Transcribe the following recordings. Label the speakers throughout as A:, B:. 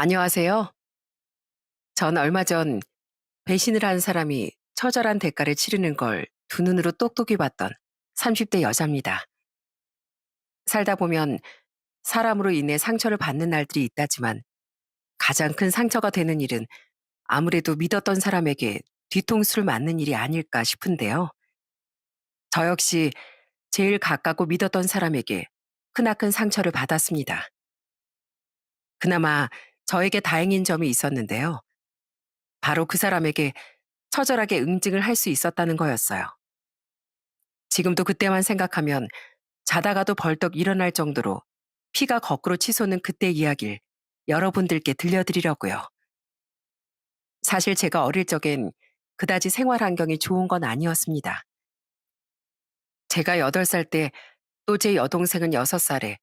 A: 안녕하세요. 전 얼마 전 배신을 한 사람이 처절한 대가를 치르는 걸 두 눈으로 똑똑히 봤던 30대 여자입니다. 살다 보면 사람으로 인해 상처를 받는 날들이 있다지만 가장 큰 상처가 되는 일은 아무래도 믿었던 사람에게 뒤통수를 맞는 일이 아닐까 싶은데요. 저 역시 제일 가깝고 믿었던 사람에게 크나큰 상처를 받았습니다. 그나마 저에게 다행인 점이 있었는데요. 바로 그 사람에게 처절하게 응징을 할 수 있었다는 거였어요. 지금도 그때만 생각하면 자다가도 벌떡 일어날 정도로 피가 거꾸로 치솟는 그때 이야기를 여러분들께 들려드리려고요. 사실 제가 어릴 적엔 그다지 생활 환경이 좋은 건 아니었습니다. 제가 8살 때 또 제 여동생은 6살에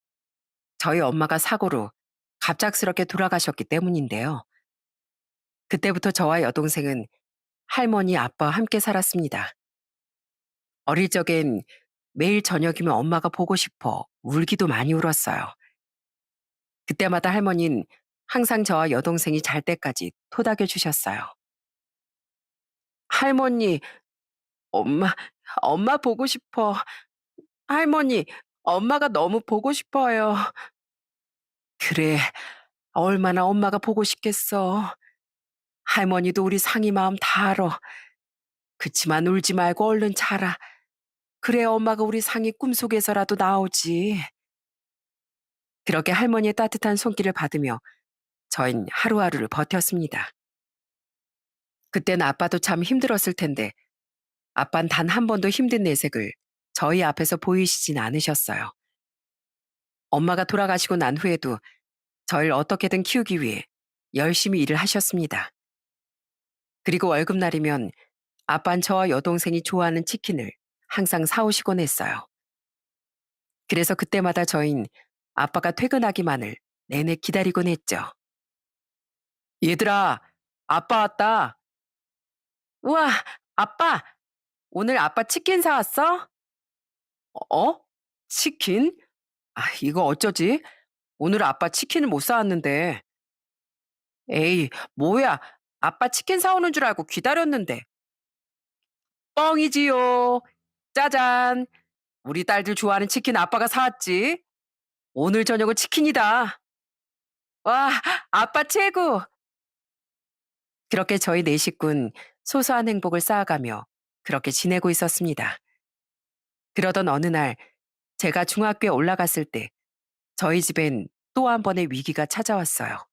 A: 저희 엄마가 사고로 갑작스럽게 돌아가셨기 때문인데요. 그때부터 저와 여동생은 할머니, 아빠와 함께 살았습니다. 어릴 적엔 매일 저녁이면 엄마가 보고 싶어 울기도 많이 울었어요. 그때마다 할머니는 항상 저와 여동생이 잘 때까지 토닥여 주셨어요. 할머니, 엄마, 엄마 보고 싶어. 할머니, 엄마가 너무 보고 싶어요. 그래, 얼마나 엄마가 보고 싶겠어. 할머니도 우리 상이 마음 다 알아. 그치만 울지 말고 얼른 자라. 그래 엄마가 우리 상이 꿈속에서라도 나오지. 그렇게 할머니의 따뜻한 손길을 받으며 저흰 하루하루를 버텼습니다. 그땐 아빠도 참 힘들었을 텐데 아빤 단 한 번도 힘든 내색을 저희 앞에서 보이시진 않으셨어요. 엄마가 돌아가시고 난 후에도 저를 어떻게든 키우기 위해 열심히 일을 하셨습니다. 그리고 월급날이면 아빤 저와 여동생이 좋아하는 치킨을 항상 사오시곤 했어요. 그래서 그때마다 저흰 아빠가 퇴근하기만을 내내 기다리곤 했죠. 얘들아, 아빠 왔다. 우와, 아빠, 오늘 아빠 치킨 사왔어? 어? 치킨? 아, 이거 어쩌지? 오늘 아빠 치킨을 못 사왔는데. 에이, 뭐야. 아빠 치킨 사오는 줄 알고 기다렸는데. 뻥이지요. 짜잔. 우리 딸들 좋아하는 치킨 아빠가 사왔지. 오늘 저녁은 치킨이다. 와, 아빠 최고. 그렇게 저희 네 식구는 소소한 행복을 쌓아가며 그렇게 지내고 있었습니다. 그러던 어느 날 제가 중학교에 올라갔을 때 저희 집엔 또 한 번의 위기가 찾아왔어요.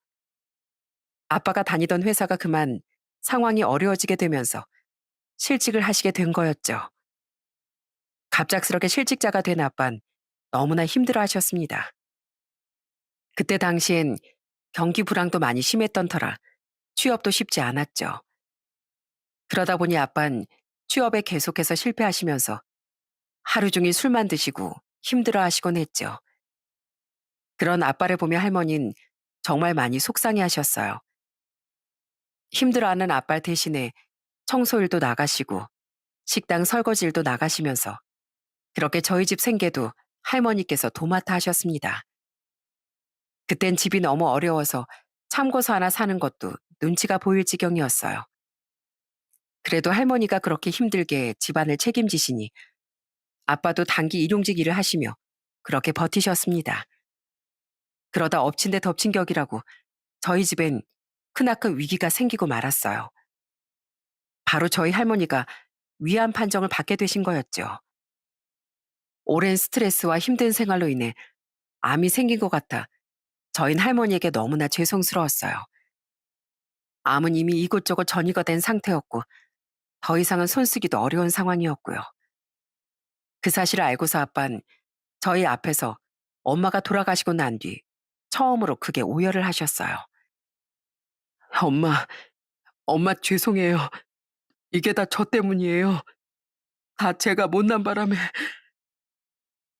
A: 아빠가 다니던 회사가 그만 상황이 어려워지게 되면서 실직을 하시게 된 거였죠. 갑작스럽게 실직자가 된 아빤 너무나 힘들어 하셨습니다. 그때 당시엔 경기 불황도 많이 심했던 터라 취업도 쉽지 않았죠. 그러다 보니 아빤 취업에 계속해서 실패하시면서 하루 종일 술만 드시고 힘들어 하시곤 했죠. 그런 아빠를 보며 할머니는 정말 많이 속상해 하셨어요. 힘들어하는 아빠 대신에 청소일도 나가시고 식당 설거지일도 나가시면서 그렇게 저희 집 생계도 할머니께서 도맡아 하셨습니다. 그땐 집이 너무 어려워서 참고서 하나 사는 것도 눈치가 보일 지경이었어요. 그래도 할머니가 그렇게 힘들게 집안을 책임지시니 아빠도 단기 일용직 일을 하시며 그렇게 버티셨습니다. 그러다 엎친 데 덮친 격이라고 저희 집엔 크나큰 위기가 생기고 말았어요. 바로 저희 할머니가 위암 판정을 받게 되신 거였죠. 오랜 스트레스와 힘든 생활로 인해 암이 생긴 것 같아 저흰 할머니에게 너무나 죄송스러웠어요. 암은 이미 이곳저곳 전이가 된 상태였고 더 이상은 손쓰기도 어려운 상황이었고요. 그 사실을 알고서 아빤 저희 앞에서 엄마가 돌아가시고 난 뒤 처음으로 크게 오열을 하셨어요. 엄마, 엄마 죄송해요. 이게 다 저 때문이에요. 다 제가 못난 바람에.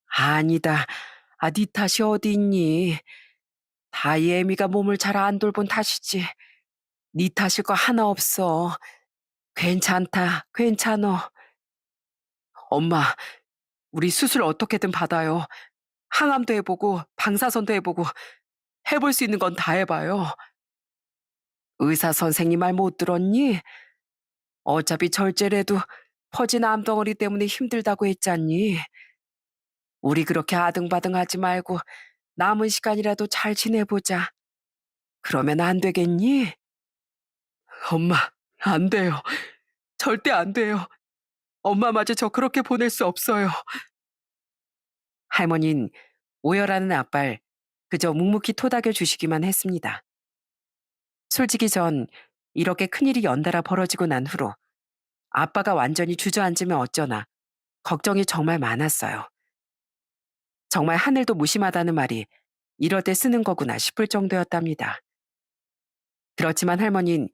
A: 아니다. 아, 네 탓이 어디 있니? 다 예미가 몸을 잘 안 돌본 탓이지. 네 탓일 거 하나 없어. 괜찮다. 괜찮어. 엄마, 우리 수술 어떻게든 받아요. 항암도 해보고 방사선도 해보고 해볼 수 있는 건 다 해봐요. 의사 선생님 말 못 들었니? 어차피 절제래도 퍼진 암덩어리 때문에 힘들다고 했잖니. 우리 그렇게 아등바등하지 말고 남은 시간이라도 잘 지내보자. 그러면 안 되겠니? 엄마, 안 돼요. 절대 안 돼요. 엄마마저 저 그렇게 보낼 수 없어요. 할머니는 오열하는 아빠를 그저 묵묵히 토닥여 주시기만 했습니다. 솔직히 전 이렇게 큰일이 연달아 벌어지고 난 후로 아빠가 완전히 주저앉으면 어쩌나 걱정이 정말 많았어요. 정말 하늘도 무심하다는 말이 이럴 때 쓰는 거구나 싶을 정도였답니다. 그렇지만 할머니는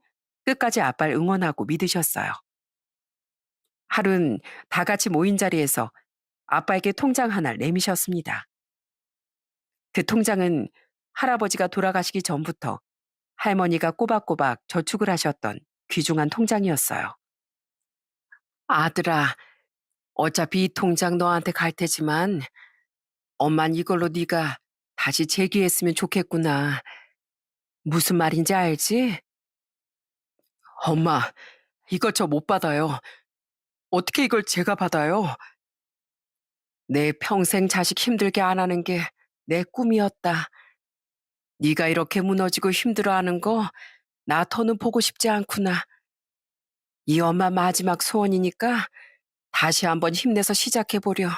A: 끝까지 아빠를 응원하고 믿으셨어요. 하루는 다 같이 모인 자리에서 아빠에게 통장 하나를 내미셨습니다. 그 통장은 할아버지가 돌아가시기 전부터 할머니가 꼬박꼬박 저축을 하셨던 귀중한 통장이었어요. 아들아, 어차피 이 통장 너한테 갈 테지만 엄만 이걸로 네가 다시 재기했으면 좋겠구나. 무슨 말인지 알지? 엄마, 이거 저 못 받아요. 어떻게 이걸 제가 받아요? 내 평생 자식 힘들게 안 하는 게 내 꿈이었다. 네가 이렇게 무너지고 힘들어하는 거 나 더는 보고 싶지 않구나. 이 엄마 마지막 소원이니까 다시 한번 힘내서 시작해보려.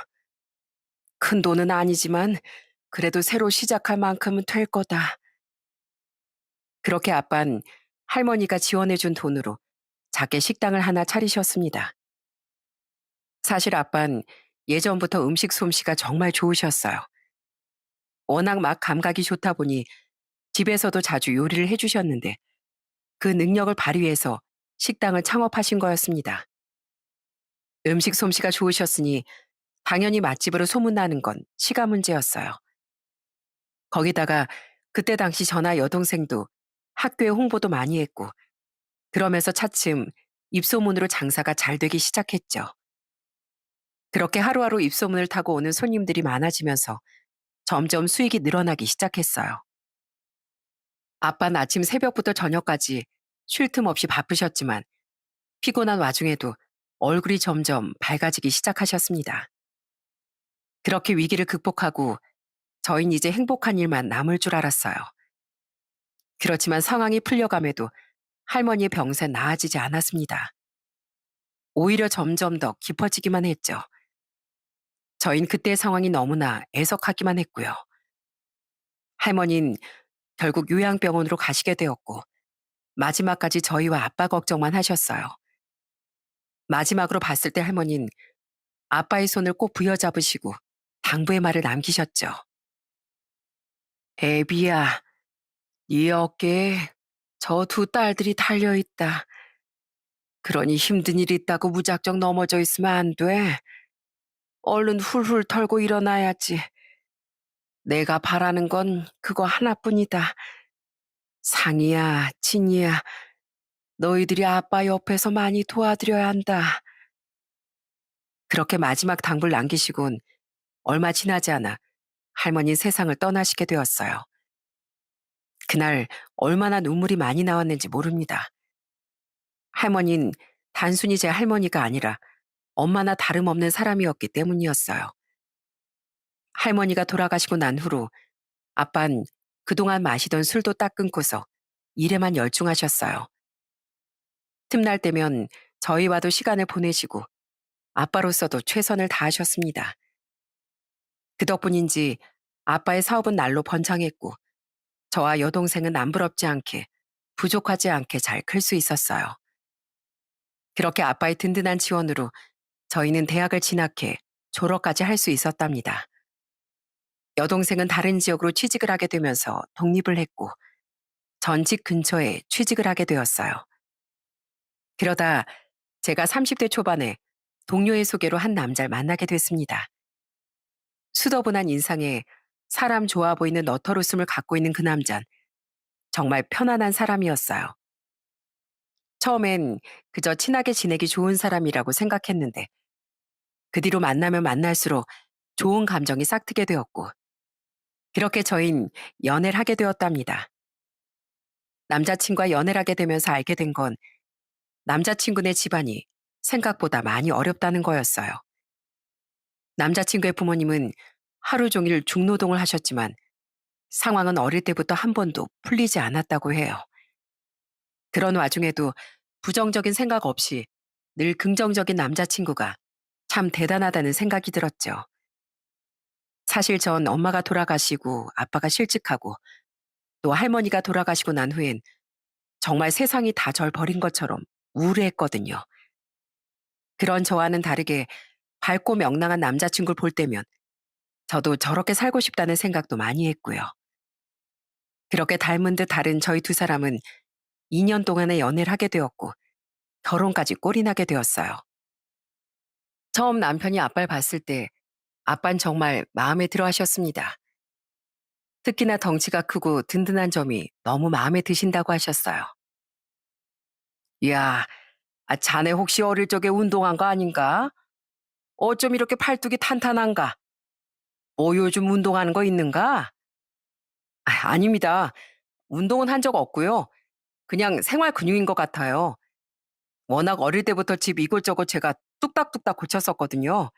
A: 큰 돈은 아니지만 그래도 새로 시작할 만큼은 될 거다. 그렇게 아빤 할머니가 지원해준 돈으로 작게 식당을 하나 차리셨습니다. 사실 아빤 예전부터 음식 솜씨가 정말 좋으셨어요. 워낙 막 감각이 좋다 보니 집에서도 자주 요리를 해주셨는데 그 능력을 발휘해서 식당을 창업하신 거였습니다. 음식 솜씨가 좋으셨으니 당연히 맛집으로 소문나는 건 시간 문제였어요. 거기다가 그때 당시 저나 여동생도 학교에 홍보도 많이 했고 그러면서 차츰 입소문으로 장사가 잘 되기 시작했죠. 그렇게 하루하루 입소문을 타고 오는 손님들이 많아지면서 점점 수익이 늘어나기 시작했어요. 아빠는 아침 새벽부터 저녁까지 쉴 틈 없이 바쁘셨지만 피곤한 와중에도 얼굴이 점점 밝아지기 시작하셨습니다. 그렇게 위기를 극복하고 저흰 이제 행복한 일만 남을 줄 알았어요. 그렇지만 상황이 풀려감에도 할머니의 병세는 나아지지 않았습니다. 오히려 점점 더 깊어지기만 했죠. 저흰 그때의 상황이 너무나 애석하기만 했고요. 할머니는 결국 요양병원으로 가시게 되었고 마지막까지 저희와 아빠 걱정만 하셨어요. 마지막으로 봤을 때 할머니는 아빠의 손을 꼭 부여잡으시고 당부의 말을 남기셨죠. 애비야, 네 어깨에 저 두 딸들이 달려있다. 그러니 힘든 일 있다고 무작정 넘어져 있으면 안 돼. 얼른 훌훌 털고 일어나야지. 내가 바라는 건 그거 하나뿐이다. 상이야, 진이야, 너희들이 아빠 옆에서 많이 도와드려야 한다. 그렇게 마지막 당부를 남기시곤 얼마 지나지 않아 할머니 세상을 떠나시게 되었어요. 그날 얼마나 눈물이 많이 나왔는지 모릅니다. 할머니는 단순히 제 할머니가 아니라 엄마나 다름없는 사람이었기 때문이었어요. 할머니가 돌아가시고 난 후로 아빤 그동안 마시던 술도 딱 끊고서 일에만 열중하셨어요. 틈날 때면 저희와도 시간을 보내시고 아빠로서도 최선을 다하셨습니다. 그 덕분인지 아빠의 사업은 날로 번창했고 저와 여동생은 남부럽지 않게 부족하지 않게 잘 클 수 있었어요. 그렇게 아빠의 든든한 지원으로 저희는 대학을 진학해 졸업까지 할 수 있었답니다. 여동생은 다른 지역으로 취직을 하게 되면서 독립을 했고 전직 근처에 취직을 하게 되었어요. 그러다 제가 30대 초반에 동료의 소개로 한 남자를 만나게 됐습니다. 수더분한 인상에 사람 좋아 보이는 너털웃음을 갖고 있는 그 남잔 정말 편안한 사람이었어요. 처음엔 그저 친하게 지내기 좋은 사람이라고 생각했는데 그 뒤로 만나면 만날수록 좋은 감정이 싹트게 되었고 그렇게 저흰 연애를 하게 되었답니다. 남자친구와 연애를 하게 되면서 알게 된 건 남자친구네 집안이 생각보다 많이 어렵다는 거였어요. 남자친구의 부모님은 하루 종일 중노동을 하셨지만 상황은 어릴 때부터 한 번도 풀리지 않았다고 해요. 그런 와중에도 부정적인 생각 없이 늘 긍정적인 남자친구가 참 대단하다는 생각이 들었죠. 사실 전 엄마가 돌아가시고 아빠가 실직하고 또 할머니가 돌아가시고 난 후엔 정말 세상이 다 절 버린 것처럼 우울해했거든요. 그런 저와는 다르게 밝고 명랑한 남자친구를 볼 때면 저도 저렇게 살고 싶다는 생각도 많이 했고요. 그렇게 닮은 듯 다른 저희 두 사람은 2년 동안의 연애를 하게 되었고 결혼까지 꼴이 나게 되었어요. 처음 남편이 아빠를 봤을 때 아빤 정말 마음에 들어 하셨습니다. 특히나 덩치가 크고 든든한 점이 너무 마음에 드신다고 하셨어요. 이야, 자네 혹시 어릴 적에 운동한 거 아닌가? 어쩜 이렇게 팔뚝이 탄탄한가? 뭐 요즘 운동하는 거 있는가? 아닙니다. 운동은 한 적 없고요. 그냥 생활 근육인 것 같아요. 워낙 어릴 때부터 집 이곳저곳 제가 뚝딱뚝딱 고쳤었거든요.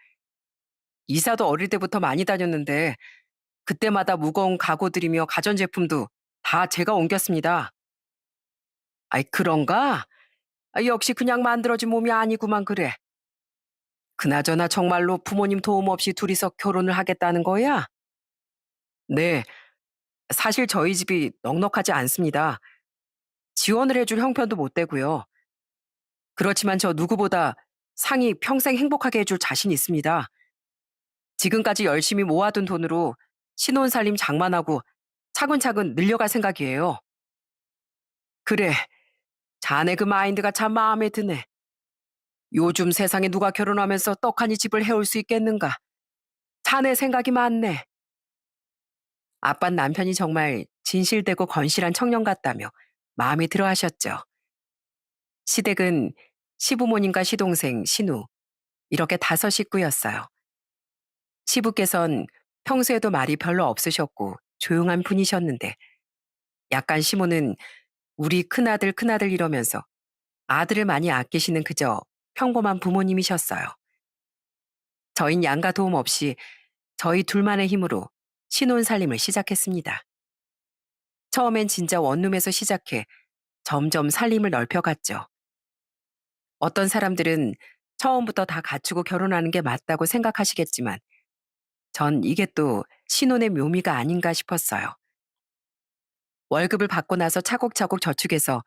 A: 이사도 어릴 때부터 많이 다녔는데 그때마다 무거운 가구들이며 가전제품도 다 제가 옮겼습니다. 아이, 그런가? 역시 그냥 만들어진 몸이 아니구만 그래. 그나저나 정말로 부모님 도움 없이 둘이서 결혼을 하겠다는 거야? 네, 사실 저희 집이 넉넉하지 않습니다. 지원을 해줄 형편도 못 되고요. 그렇지만 저 누구보다 상이 평생 행복하게 해줄 자신 있습니다. 지금까지 열심히 모아둔 돈으로 신혼살림 장만하고 차근차근 늘려갈 생각이에요. 그래, 자네 그 마인드가 참 마음에 드네. 요즘 세상에 누가 결혼하면서 떡하니 집을 해올 수 있겠는가? 자네 생각이 많네. 아빤 남편이 정말 진실되고 건실한 청년 같다며 마음에 들어 하셨죠. 시댁은 시부모님과 시동생, 신우, 이렇게 다섯 식구였어요. 시부께선 평소에도 말이 별로 없으셨고 조용한 분이셨는데 약간 시모는 우리 큰아들, 큰아들 이러면서 아들을 많이 아끼시는 그저 평범한 부모님이셨어요. 저흰 양가 도움 없이 저희 둘만의 힘으로 신혼살림을 시작했습니다. 처음엔 진짜 원룸에서 시작해 점점 살림을 넓혀갔죠. 어떤 사람들은 처음부터 다 갖추고 결혼하는 게 맞다고 생각하시겠지만 전 이게 또 신혼의 묘미가 아닌가 싶었어요. 월급을 받고 나서 차곡차곡 저축해서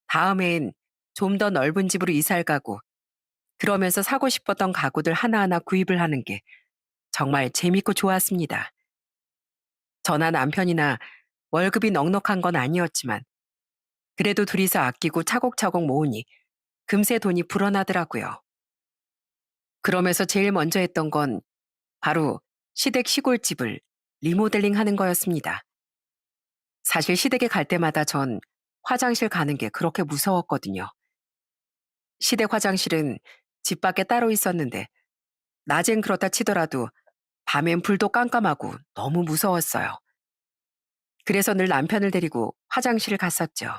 A: 다음해엔 좀 더 넓은 집으로 이사를 가고 그러면서 사고 싶었던 가구들 하나하나 구입을 하는 게 정말 재밌고 좋았습니다. 저나 남편이나 월급이 넉넉한 건 아니었지만 그래도 둘이서 아끼고 차곡차곡 모으니 금세 돈이 불어나더라고요. 그러면서 제일 먼저 했던 건 바로 시댁 시골집을 리모델링 하는 거였습니다. 사실 시댁에 갈 때마다 전 화장실 가는 게 그렇게 무서웠거든요. 시댁 화장실은 집 밖에 따로 있었는데 낮엔 그렇다 치더라도 밤엔 불도 깜깜하고 너무 무서웠어요. 그래서 늘 남편을 데리고 화장실을 갔었죠.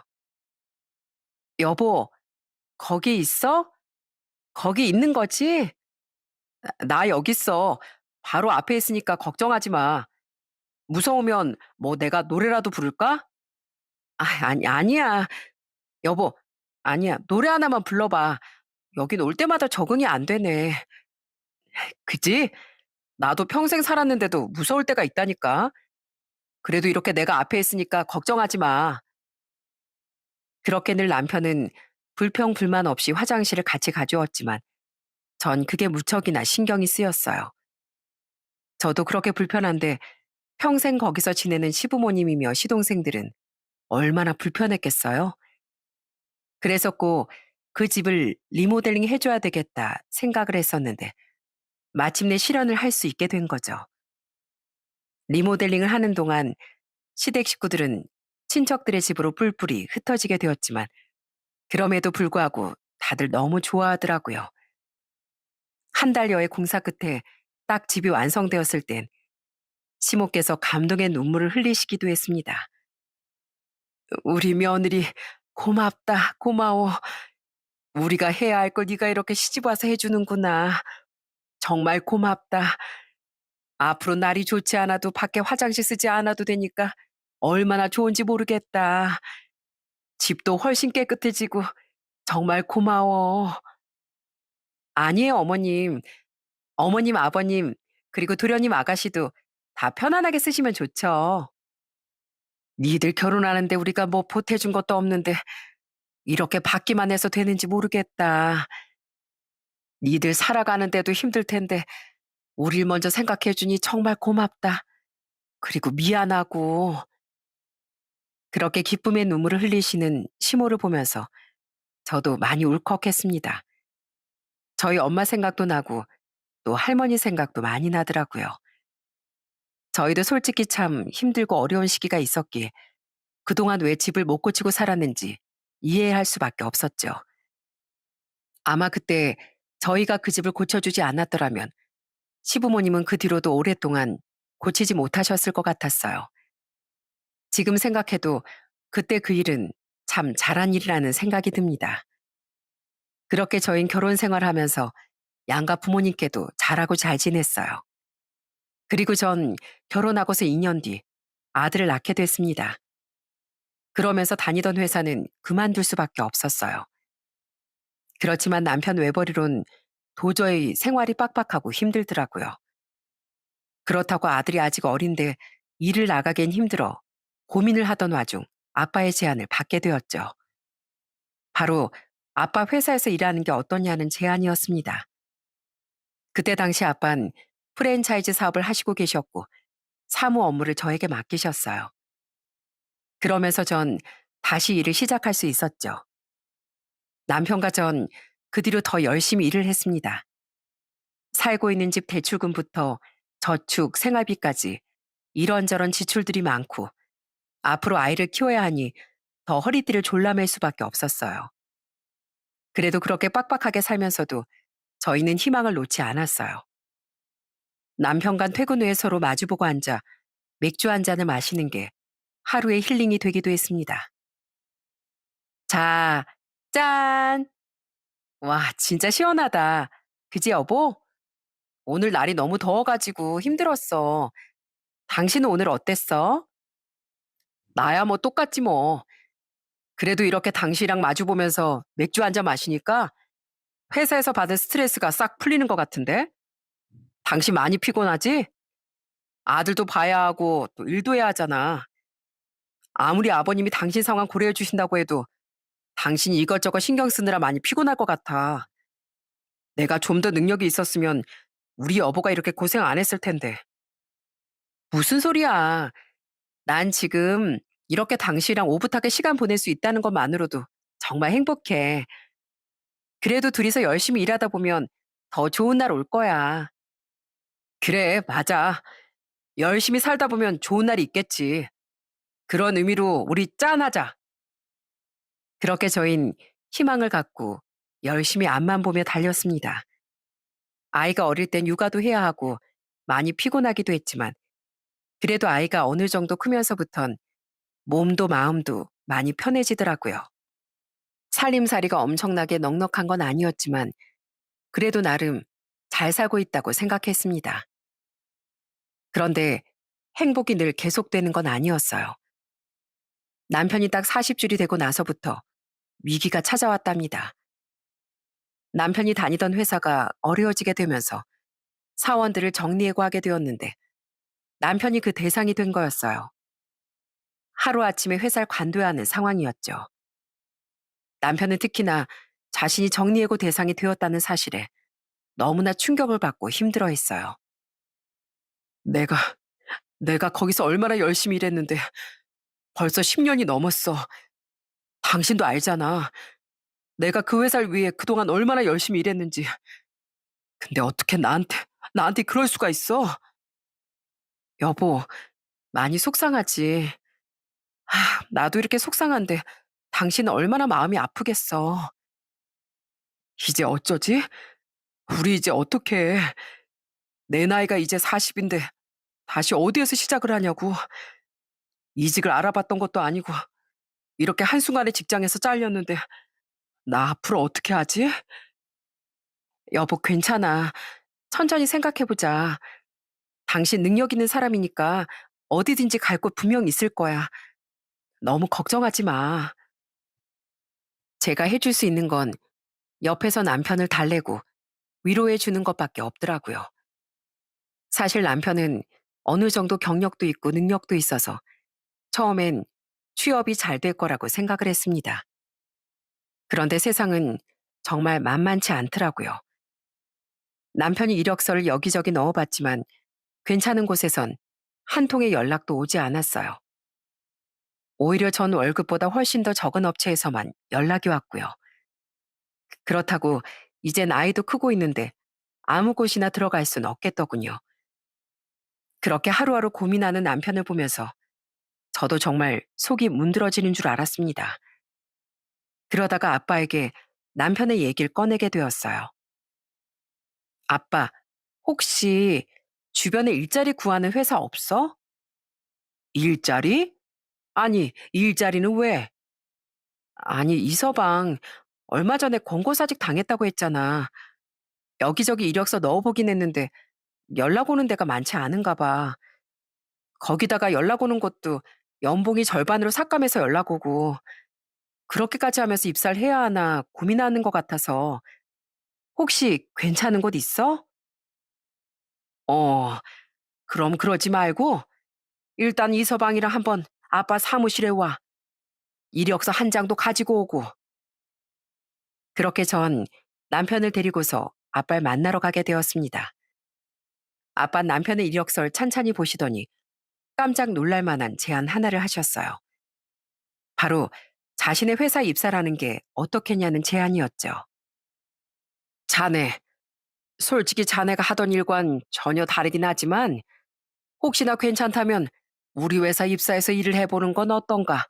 A: 여보, 거기 있어? 거기 있는 거지? 나 여기 있어. 바로 앞에 있으니까 걱정하지 마. 무서우면 뭐 내가 노래라도 부를까? 아니야. 여보, 아니야. 노래 하나만 불러봐. 여긴 올 때마다 적응이 안 되네. 그지? 나도 평생 살았는데도 무서울 때가 있다니까. 그래도 이렇게 내가 앞에 있으니까 걱정하지 마. 그렇게 늘 남편은 불평 불만 없이 화장실을 같이 가주었지만 전 그게 무척이나 신경이 쓰였어요. 저도 그렇게 불편한데 평생 거기서 지내는 시부모님이며 시동생들은 얼마나 불편했겠어요? 그래서 꼭 그 집을 리모델링 해줘야 되겠다 생각을 했었는데 마침내 실현을 할 수 있게 된 거죠. 리모델링을 하는 동안 시댁 식구들은 친척들의 집으로 뿔뿔이 흩어지게 되었지만 그럼에도 불구하고 다들 너무 좋아하더라고요. 한 달여의 공사 끝에 딱 집이 완성되었을 땐 시모께서 감동의 눈물을 흘리시기도 했습니다. 우리 며느리 고맙다, 고마워. 우리가 해야 할 걸 네가 이렇게 시집 와서 해주는구나. 정말 고맙다. 앞으로 날이 좋지 않아도 밖에 화장실 쓰지 않아도 되니까 얼마나 좋은지 모르겠다. 집도 훨씬 깨끗해지고 정말 고마워. 아니에요, 어머님. 어머님, 아버님, 그리고 도련님 아가씨도 다 편안하게 쓰시면 좋죠. 니들 결혼하는데 우리가 뭐 보태준 것도 없는데 이렇게 받기만 해서 되는지 모르겠다. 니들 살아가는데도 힘들 텐데 우릴 먼저 생각해 주니 정말 고맙다. 그리고 미안하고. 그렇게 기쁨의 눈물을 흘리시는 시모를 보면서 저도 많이 울컥했습니다. 저희 엄마 생각도 나고 또 할머니 생각도 많이 나더라고요. 저희도 솔직히 참 힘들고 어려운 시기가 있었기에 그동안 왜 집을 못 고치고 살았는지 이해할 수밖에 없었죠. 아마 그때 저희가 그 집을 고쳐주지 않았더라면 시부모님은 그 뒤로도 오랫동안 고치지 못하셨을 것 같았어요. 지금 생각해도 그때 그 일은 참 잘한 일이라는 생각이 듭니다. 그렇게 저흰 결혼 생활하면서 양가 부모님께도 잘하고 잘 지냈어요. 그리고 전 결혼하고서 2년 뒤 아들을 낳게 됐습니다. 그러면서 다니던 회사는 그만둘 수밖에 없었어요. 그렇지만 남편 외벌이론 도저히 생활이 빡빡하고 힘들더라고요. 그렇다고 아들이 아직 어린데 일을 나가긴 힘들어 고민을 하던 와중 아빠의 제안을 받게 되었죠. 바로 아빠 회사에서 일하는 게 어떠냐는 제안이었습니다. 그때 당시 아빠는 프랜차이즈 사업을 하시고 계셨고 사무 업무를 저에게 맡기셨어요. 그러면서 전 다시 일을 시작할 수 있었죠. 남편과 전 그 뒤로 더 열심히 일을 했습니다. 살고 있는 집 대출금부터 저축, 생활비까지 이런저런 지출들이 많고 앞으로 아이를 키워야 하니 더 허리띠를 졸라맬 수밖에 없었어요. 그래도 그렇게 빡빡하게 살면서도 저희는 희망을 놓지 않았어요. 남편과 퇴근 후에 서로 마주보고 앉아 맥주 한 잔을 마시는 게 하루의 힐링이 되기도 했습니다. 자, 짠! 와, 진짜 시원하다. 그지, 여보? 오늘 날이 너무 더워가지고 힘들었어. 당신은 오늘 어땠어? 나야 뭐 똑같지 뭐. 그래도 이렇게 당신이랑 마주보면서 맥주 한 잔 마시니까 회사에서 받은 스트레스가 싹 풀리는 것 같은데? 당신 많이 피곤하지? 아들도 봐야 하고 또 일도 해야 하잖아. 아무리 아버님이 당신 상황 고려해 주신다고 해도 당신이 이것저것 신경 쓰느라 많이 피곤할 것 같아. 내가 좀 더 능력이 있었으면 우리 여보가 이렇게 고생 안 했을 텐데. 무슨 소리야. 난 지금 이렇게 당신이랑 오붓하게 시간 보낼 수 있다는 것만으로도 정말 행복해. 그래도 둘이서 열심히 일하다 보면 더 좋은 날 올 거야. 그래, 맞아. 열심히 살다 보면 좋은 날이 있겠지. 그런 의미로 우리 짠하자. 그렇게 저흰 희망을 갖고 열심히 앞만 보며 달렸습니다. 아이가 어릴 땐 육아도 해야 하고 많이 피곤하기도 했지만 그래도 아이가 어느 정도 크면서부턴 몸도 마음도 많이 편해지더라고요. 살림살이가 엄청나게 넉넉한 건 아니었지만 그래도 나름 잘 살고 있다고 생각했습니다. 그런데 행복이 늘 계속되는 건 아니었어요. 남편이 딱 40줄이 되고 나서부터 위기가 찾아왔답니다. 남편이 다니던 회사가 어려워지게 되면서 사원들을 정리해고 하게 되었는데 남편이 그 대상이 된 거였어요. 하루아침에 회사를 관둬야 하는 상황이었죠. 남편은 특히나 자신이 정리해고 대상이 되었다는 사실에 너무나 충격을 받고 힘들어했어요. 내가, 내가 거기서 얼마나 열심히 일했는데 벌써 10년이 넘었어. 당신도 알잖아. 내가 그 회사를 위해 그동안 얼마나 열심히 일했는지. 근데 어떻게 나한테 그럴 수가 있어? 여보, 많이 속상하지. 나도 이렇게 속상한데 당신은 얼마나 마음이 아프겠어. 이제 어쩌지? 우리 이제 어떻게 해? 내 나이가 이제 40인데 다시 어디에서 시작을 하냐고. 이직을 알아봤던 것도 아니고 이렇게 한순간에 직장에서 잘렸는데 나 앞으로 어떻게 하지? 여보, 괜찮아. 천천히 생각해보자. 당신 능력 있는 사람이니까 어디든지 갈 곳 분명 있을 거야. 너무 걱정하지 마. 제가 해줄 수 있는 건 옆에서 남편을 달래고 위로해 주는 것밖에 없더라고요. 사실 남편은 어느 정도 경력도 있고 능력도 있어서 처음엔 취업이 잘 될 거라고 생각을 했습니다. 그런데 세상은 정말 만만치 않더라고요. 남편이 이력서를 여기저기 넣어봤지만 괜찮은 곳에선 한 통의 연락도 오지 않았어요. 오히려 전 월급보다 훨씬 더 적은 업체에서만 연락이 왔고요. 그렇다고 이젠 아이도 크고 있는데 아무 곳이나 들어갈 순 없겠더군요. 그렇게 하루하루 고민하는 남편을 보면서 저도 정말 속이 문드러지는 줄 알았습니다. 그러다가 아빠에게 남편의 얘기를 꺼내게 되었어요. 아빠, 혹시 주변에 일자리 구하는 회사 없어? 일자리? 아니, 일자리는 왜? 아니, 이서방, 얼마 전에 권고사직 당했다고 했잖아. 여기저기 이력서 넣어보긴 했는데 연락 오는 데가 많지 않은가 봐. 거기다가 연락 오는 것도 연봉이 절반으로 삭감해서 연락 오고, 그렇게까지 하면서 입사를 해야 하나 고민하는 것 같아서 혹시 괜찮은 곳 있어? 어, 그럼 그러지 말고 일단 이서방이랑 한번 아빠 사무실에 와. 이력서 한 장도 가지고 오고. 그렇게 전 남편을 데리고서 아빠를 만나러 가게 되었습니다. 아빠 남편의 이력서를 찬찬히 보시더니 깜짝 놀랄 만한 제안 하나를 하셨어요. 바로 자신의 회사 입사라는 게 어떻겠냐는 제안이었죠. 자네, 솔직히 자네가 하던 일과는 전혀 다르긴 하지만 혹시나 괜찮다면 우리 회사 입사해서 일을 해보는 건 어떤가?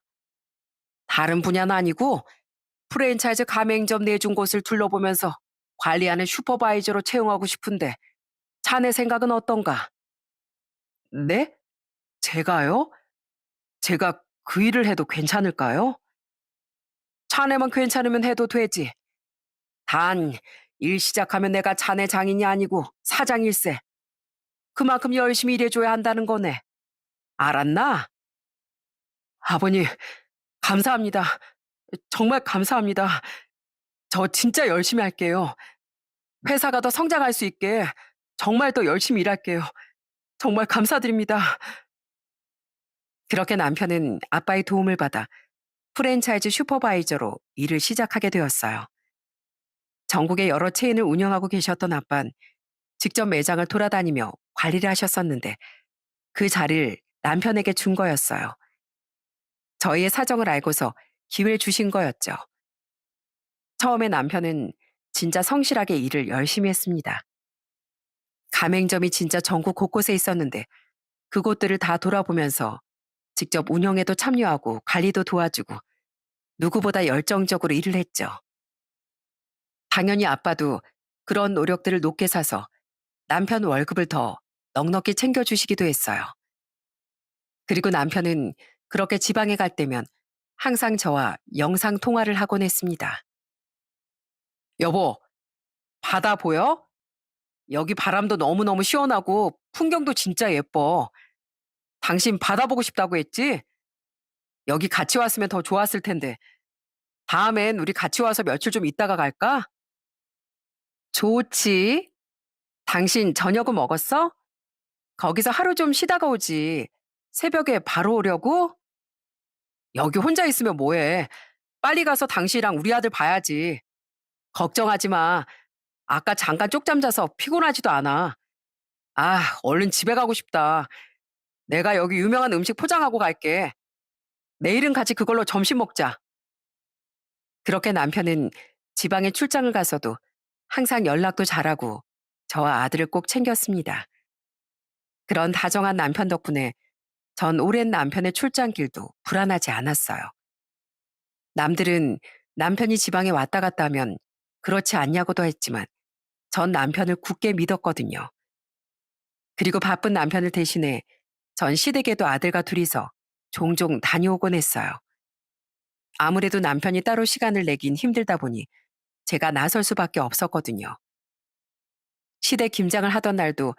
A: 다른 분야는 아니고 프랜차이즈 가맹점 내준 곳을 둘러보면서 관리하는 슈퍼바이저로 채용하고 싶은데 자네 생각은 어떤가? 네? 제가요? 제가 그 일을 해도 괜찮을까요? 자네만 괜찮으면 해도 되지. 단, 일 시작하면 내가 자네 장인이 아니고 사장일세. 그만큼 열심히 일해줘야 한다는 거네. 알았나? 아버님, 감사합니다. 정말 감사합니다. 저 진짜 열심히 할게요. 회사가 더 성장할 수 있게 정말 더 열심히 일할게요. 정말 감사드립니다. 그렇게 남편은 아빠의 도움을 받아 프랜차이즈 슈퍼바이저로 일을 시작하게 되었어요. 전국의 여러 체인을 운영하고 계셨던 아빠는 직접 매장을 돌아다니며 관리를 하셨었는데 그 자리를 남편에게 준 거였어요. 저희의 사정을 알고서 기회를 주신 거였죠. 처음에 남편은 진짜 성실하게 일을 열심히 했습니다. 가맹점이 진짜 전국 곳곳에 있었는데 그곳들을 다 돌아보면서 직접 운영에도 참여하고 관리도 도와주고 누구보다 열정적으로 일을 했죠. 당연히 아빠도 그런 노력들을 높게 사서 남편 월급을 더 넉넉히 챙겨주시기도 했어요. 그리고 남편은 그렇게 지방에 갈 때면 항상 저와 영상 통화를 하곤 했습니다. 여보, 바다 보여? 여기 바람도 너무너무 시원하고 풍경도 진짜 예뻐. 당신 바다 보고 싶다고 했지? 여기 같이 왔으면 더 좋았을 텐데. 다음엔 우리 같이 와서 며칠 좀 있다가 갈까? 좋지. 당신 저녁은 먹었어? 거기서 하루 좀 쉬다가 오지. 새벽에 바로 오려고? 여기 혼자 있으면 뭐해. 빨리 가서 당신이랑 우리 아들 봐야지. 걱정하지 마. 아까 잠깐 쪽잠 자서 피곤하지도 않아. 아, 얼른 집에 가고 싶다. 내가 여기 유명한 음식 포장하고 갈게. 내일은 같이 그걸로 점심 먹자. 그렇게 남편은 지방에 출장을 가서도 항상 연락도 잘하고 저와 아들을 꼭 챙겼습니다. 그런 다정한 남편 덕분에 전 오랜 남편의 출장길도 불안하지 않았어요. 남들은 남편이 지방에 왔다 갔다 하면 그렇지 않냐고도 했지만 전 남편을 굳게 믿었거든요. 그리고 바쁜 남편을 대신해 전 시댁에도 아들과 둘이서 종종 다녀오곤 했어요. 아무래도 남편이 따로 시간을 내긴 힘들다 보니 제가 나설 수밖에 없었거든요. 시댁 김장을 하던 날도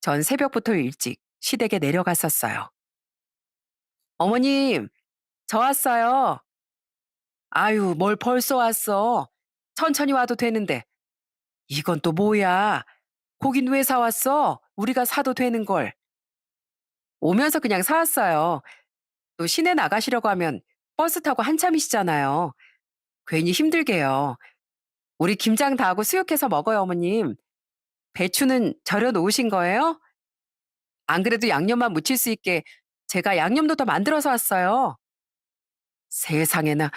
A: 전 새벽부터 일찍 시댁에 내려갔었어요. 어머님, 저 왔어요. 아유, 뭘 벌써 왔어. 천천히 와도 되는데. 이건 또 뭐야? 고긴 왜 사왔어? 우리가 사도 되는 걸. 오면서 그냥 사왔어요. 또 시내 나가시려고 하면 버스 타고 한참이시잖아요. 괜히 힘들게요. 우리 김장 다 하고 수육해서 먹어요, 어머님. 배추는 절여 놓으신 거예요? 안 그래도 양념만 무칠 수 있게 제가 양념도 더 만들어서 왔어요. 세상에나,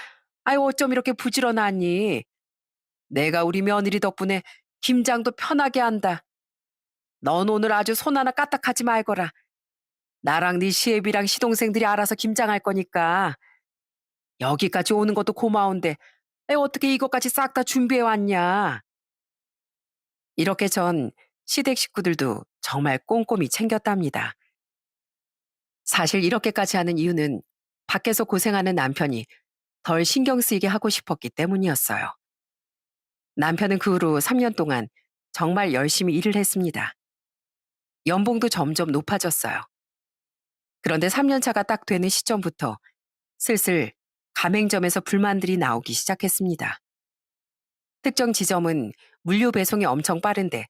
A: 아유, 어쩜 이렇게 부지런하니? 내가 우리 며느리 덕분에 김장도 편하게 한다. 넌 오늘 아주 손 하나 까딱하지 말거라. 나랑 네 시애비랑 시동생들이 알아서 김장할 거니까. 여기까지 오는 것도 고마운데 어떻게 이것까지 싹 다 준비해 왔냐? 이렇게 전 시댁 식구들도 정말 꼼꼼히 챙겼답니다. 사실 이렇게까지 하는 이유는 밖에서 고생하는 남편이 덜 신경 쓰이게 하고 싶었기 때문이었어요. 남편은 그 후로 3년 동안 정말 열심히 일을 했습니다. 연봉도 점점 높아졌어요. 그런데 3년 차가 딱 되는 시점부터 슬슬 가맹점에서 불만들이 나오기 시작했습니다. 특정 지점은 물류 배송이 엄청 빠른데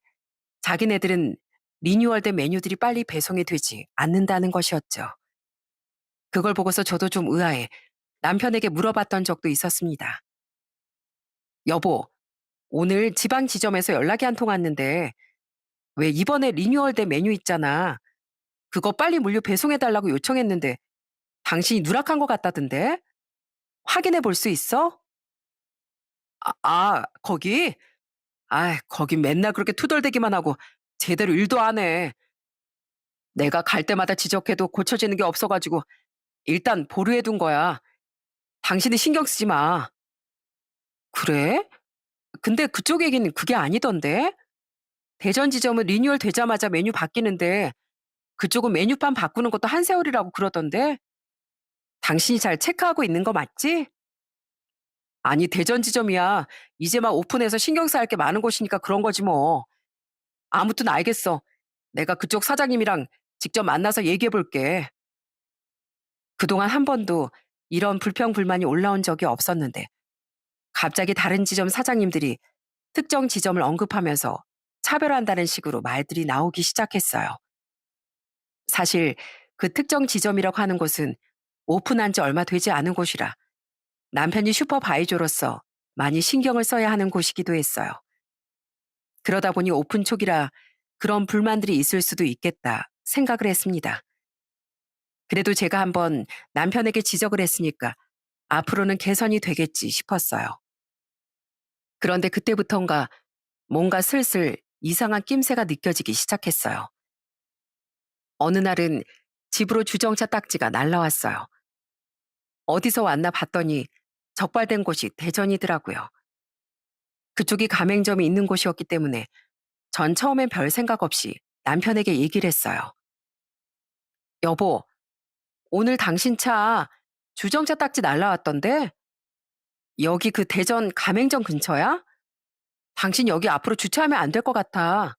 A: 자기네들은 리뉴얼된 메뉴들이 빨리 배송이 되지 않는다는 것이었죠. 그걸 보고서 저도 좀 의아해 남편에게 물어봤던 적도 있었습니다. 여보, 오늘 지방 지점에서 연락이 한 통 왔는데 왜 이번에 리뉴얼된 메뉴 있잖아. 그거 빨리 물류 배송해달라고 요청했는데 당신이 누락한 것 같다던데? 확인해 볼 수 있어? 거기? 거긴 맨날 그렇게 투덜대기만 하고 제대로 일도 안 해. 내가 갈 때마다 지적해도 고쳐지는 게 없어가지고 일단 보류해 둔 거야. 당신은 신경 쓰지 마. 그래? 근데 그쪽 얘기는 그게 아니던데? 대전 지점은 리뉴얼 되자마자 메뉴 바뀌는데 그쪽은 메뉴판 바꾸는 것도 한 세월이라고 그러던데? 당신이 잘 체크하고 있는 거 맞지? 아니, 대전 지점이야. 이제 막 오픈해서 신경 써야 할 게 많은 곳이니까 그런 거지 뭐. 아무튼 알겠어. 내가 그쪽 사장님이랑 직접 만나서 얘기해 볼게. 그동안 한 번도 이런 불평 불만이 올라온 적이 없었는데 갑자기 다른 지점 사장님들이 특정 지점을 언급하면서 차별한다는 식으로 말들이 나오기 시작했어요. 사실 그 특정 지점이라고 하는 곳은 오픈한 지 얼마 되지 않은 곳이라 남편이 슈퍼바이저로서 많이 신경을 써야 하는 곳이기도 했어요. 그러다 보니 오픈 초기라 그런 불만들이 있을 수도 있겠다 생각을 했습니다. 그래도 제가 한번 남편에게 지적을 했으니까 앞으로는 개선이 되겠지 싶었어요. 그런데 그때부턴가 뭔가 슬슬 이상한 낌새가 느껴지기 시작했어요. 어느 날은 집으로 주정차 딱지가 날라왔어요. 어디서 왔나 봤더니 적발된 곳이 대전이더라고요. 그쪽이 가맹점이 있는 곳이었기 때문에 전 처음엔 별 생각 없이 남편에게 얘기를 했어요. 여보, 오늘 당신 차 주정차 딱지 날라왔던데? 여기 그 대전 가맹점 근처야? 당신 여기 앞으로 주차하면 안 될 것 같아.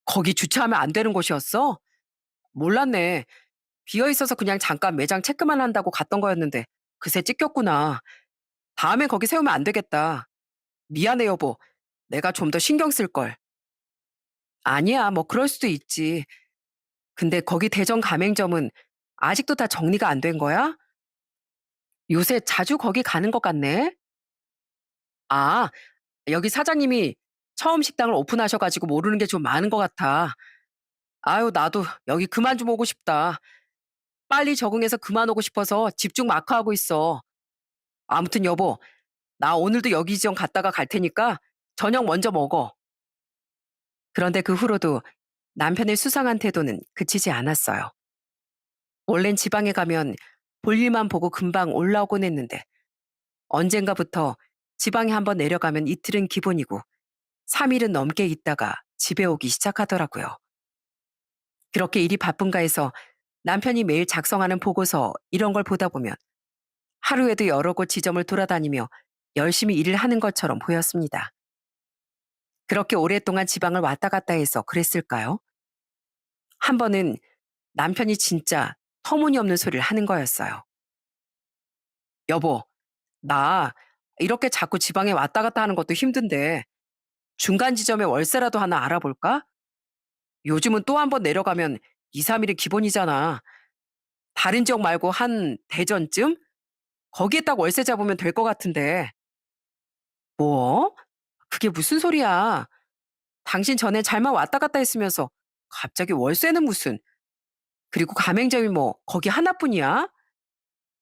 A: 거기 주차하면 안 되는 곳이었어? 몰랐네. 비어 있어서 그냥 잠깐 매장 체크만 한다고 갔던 거였는데 그새 찢겼구나. 다음엔 거기 세우면 안 되겠다. 미안해 여보. 내가 좀 더 신경 쓸 걸. 아니야, 뭐 그럴 수도 있지. 근데 거기 대전 가맹점은 아직도 다 정리가 안 된 거야? 요새 자주 거기 가는 것 같네. 아, 여기 사장님이 처음 식당을 오픈하셔가지고 모르는 게 좀 많은 것 같아. 아유, 나도 여기 그만 좀 오고 싶다. 빨리 적응해서 그만 오고 싶어서 집중 마크하고 있어. 아무튼 여보, 나 오늘도 여기 지점 갔다가 갈 테니까 저녁 먼저 먹어. 그런데 그 후로도 남편의 수상한 태도는 그치지 않았어요. 원래는 지방에 가면 볼 일만 보고 금방 올라오곤 했는데 언젠가부터 지방에 한번 내려가면 이틀은 기본이고 3일은 넘게 있다가 집에 오기 시작하더라고요. 그렇게 일이 바쁜가 해서 남편이 매일 작성하는 보고서 이런 걸 보다 보면 하루에도 여러 곳 지점을 돌아다니며 열심히 일을 하는 것처럼 보였습니다. 그렇게 오랫동안 지방을 왔다 갔다 해서 그랬을까요? 한 번은 남편이 진짜 터무니없는 소리를 하는 거였어요. 여보, 나 이렇게 자꾸 지방에 왔다 갔다 하는 것도 힘든데 중간 지점에 월세라도 하나 알아볼까? 요즘은 또 한 번 내려가면 2, 3일이 기본이잖아. 다른 지역 말고 한 대전쯤? 거기에 딱 월세 잡으면 될 것 같은데. 뭐? 그게 무슨 소리야? 당신 전에 잘만 왔다 갔다 했으면서 갑자기 월세는 무슨? 그리고 가맹점이 뭐 거기 하나뿐이야?